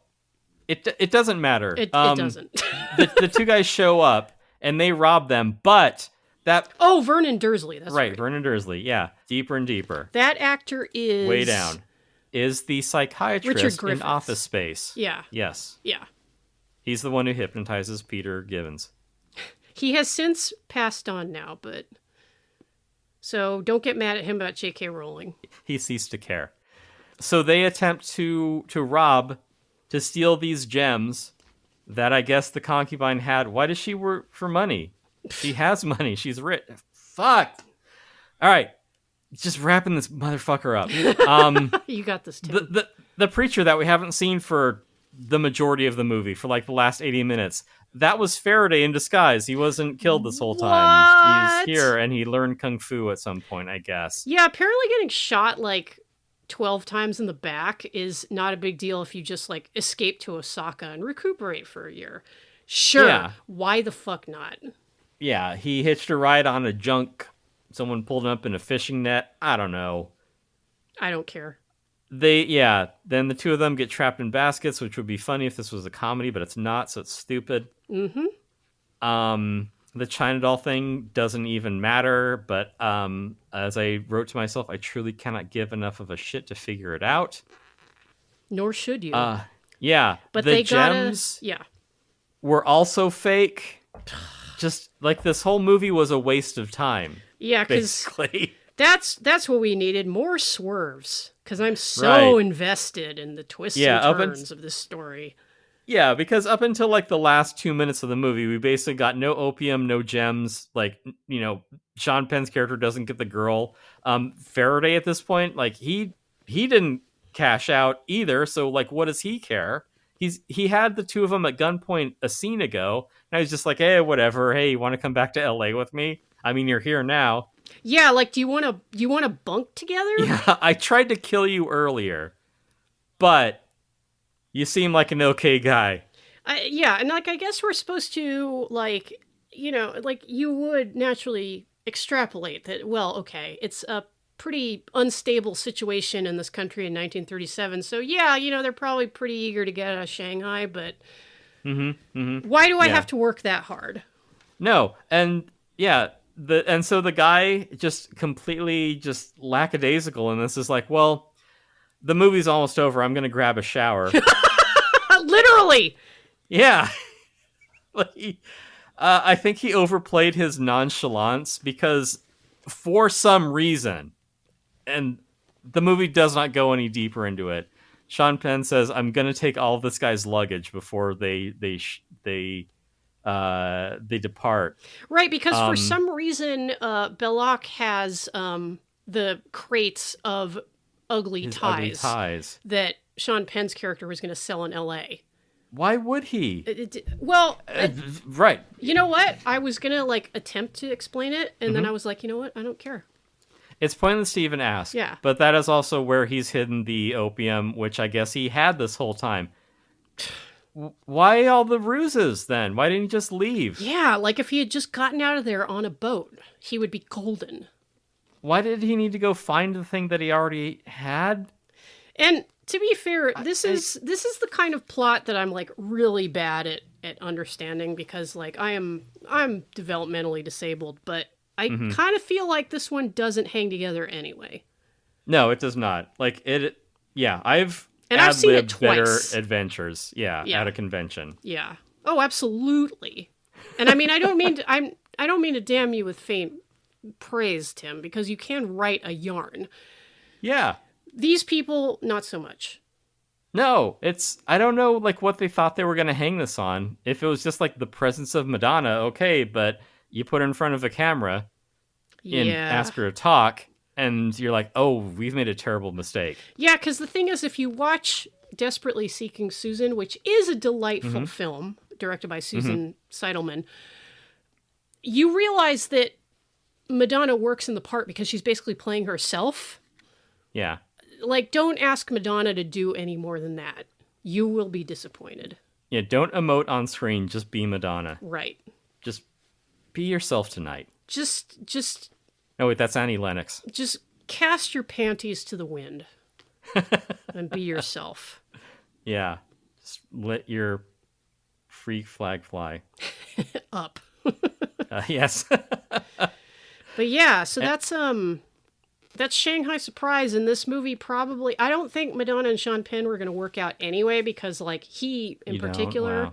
A: It doesn't matter.
B: It doesn't.
A: the two guys show up and they rob them, but that
B: Vernon Dursley. That's right.
A: Vernon Dursley. Yeah, deeper and deeper.
B: That actor is
A: way down. Is the psychiatrist in Office Space?
B: Yeah.
A: Yes.
B: Yeah.
A: He's the one who hypnotizes Peter Givens.
B: He has since passed on now, but so don't get mad at him about J.K. Rowling.
A: He ceased to care. So they attempt to steal these gems that I guess the concubine had. Why does she work for money? She has money. She's rich. Fuck. All right. Just wrapping this motherfucker up.
B: You got this, Tim.
A: The preacher that we haven't seen for the majority of the movie, for the last 80 minutes, that was Faraday in disguise. He wasn't killed this whole time. He's here, and he learned kung fu at some point, I guess.
B: Yeah, apparently getting shot 12 times in the back is not a big deal if you just escape to Osaka and recuperate for a year. Sure. Yeah. Why the fuck not?
A: Yeah, he hitched a ride on a junk. Someone pulled him up in a fishing net. I don't know.
B: I don't care.
A: Then the two of them get trapped in baskets, which would be funny if this was a comedy, but it's not, so it's stupid.
B: Mm-hmm.
A: The China doll thing doesn't even matter, but as I wrote to myself, I truly cannot give enough of a shit to figure it out.
B: Nor should you.
A: Yeah.
B: But
A: the
B: they
A: gems,
B: gotta... Yeah.
A: were also fake. Just like this whole movie was a waste of time.
B: Yeah, because
A: basically.
B: that's what we needed, more swerves. Because I'm so
A: Right.
B: invested in the twists
A: Yeah,
B: and turns of this story.
A: Yeah, because up until like the last 2 minutes of the movie, we basically got no opium, no gems. Like, Sean Penn's character doesn't get the girl. Faraday at this point, like he didn't cash out either. So like, what does he care? He had the two of them at gunpoint a scene ago, and I was just like, hey, whatever. Hey, you want to come back to LA with me? I mean, you're here now.
B: Yeah, like, do you want to bunk together?
A: Yeah, I tried to kill you earlier, but you seem like an okay guy.
B: Yeah, and like I guess we're supposed to like you would naturally extrapolate that. Well, okay, it's a pretty unstable situation in this country in 1937. So yeah, they're probably pretty eager to get out of Shanghai, but why do I have to work that hard?
A: No, and yeah, so the guy just completely just lackadaisical, and this is like, well, the movie's almost over. I'm gonna grab a shower.
B: Literally.
A: Yeah. I think he overplayed his nonchalance because for some reason, and the movie does not go any deeper into it, Sean Penn says, I'm going to take all of this guy's luggage before they depart.
B: Right, because for some reason, Belloc has the crates of ugly ties that Sean Penn's character was going to sell in L.A.
A: Why would he? Right.
B: You know what? I was going to attempt to explain it, and then I was like, you know what? I don't care.
A: It's pointless to even ask.
B: Yeah.
A: But that is also where he's hidden the opium, which I guess he had this whole time. Why all the ruses then? Why didn't he just leave?
B: Yeah, like if he had just gotten out of there on a boat, he would be golden.
A: Why did he need to go find the thing that he already had?
B: And to be fair, this is the kind of plot that I'm really bad at understanding because I'm developmentally disabled, but I kind of feel like this one doesn't hang together anyway.
A: No, it does not. Yeah, I've
B: seen it twice.
A: Better adventures. Yeah, at a convention.
B: Yeah. Oh, absolutely. And I mean, I don't mean to damn you with faint praise, Tim, because you can write a yarn.
A: Yeah.
B: These people, not so much.
A: No, I don't know what they thought they were going to hang this on. If it was just the presence of Madonna, okay, but you put her in front of a camera and ask her to talk, and you're like, oh, we've made a terrible mistake.
B: Yeah, because the thing is, if you watch Desperately Seeking Susan, which is a delightful film directed by Susan Seidelman, you realize that Madonna works in the part because she's basically playing herself.
A: Yeah.
B: Don't ask Madonna to do any more than that. You will be disappointed.
A: Yeah, don't emote on screen. Just be Madonna.
B: Right.
A: Just be yourself tonight.
B: Just.
A: No, wait, that's Annie Lennox.
B: Just cast your panties to the wind and be yourself.
A: Yeah. Just let your freak flag fly.
B: Up.
A: Yes.
B: But yeah, so that's Shanghai Surprise, and this movie probably... I don't think Madonna and Sean Penn were going to work out anyway, because, he, in particular,
A: wow.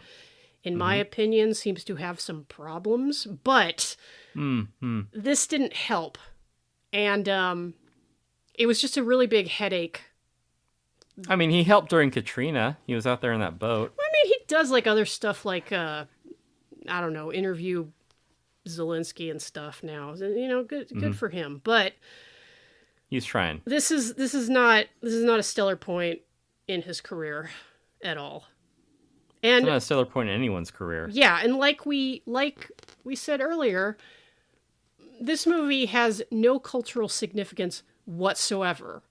B: in my opinion, seems to have some problems, but this didn't help. And it was just a really big headache.
A: I mean, he helped during Katrina. He was out there in that boat.
B: I mean, he does, other stuff I don't know, interview Zelensky and stuff now. Good for him, but...
A: He's trying.
B: This is not a stellar point in his career at all. And
A: it's not a stellar point in anyone's career.
B: Yeah, and like we said earlier, this movie has no cultural significance whatsoever.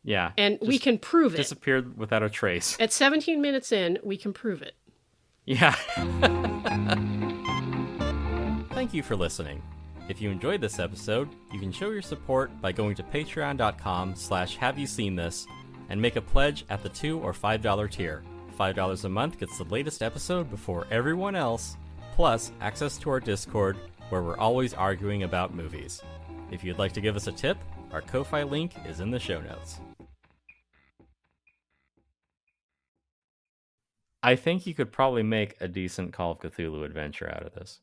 A: Yeah.
B: And we can prove it.
A: Disappeared without a trace.
B: At 17 minutes in, we can prove it.
A: Yeah. Thank you for listening. If you enjoyed this episode, you can show your support by going to patreon.com/haveyouseenthis and make a pledge at the $2 or $5 tier. $5 a month gets the latest episode before everyone else, plus access to our Discord, where we're always arguing about movies. If you'd like to give us a tip, our Ko-Fi link is in the show notes. I think you could probably make a decent Call of Cthulhu adventure out of this.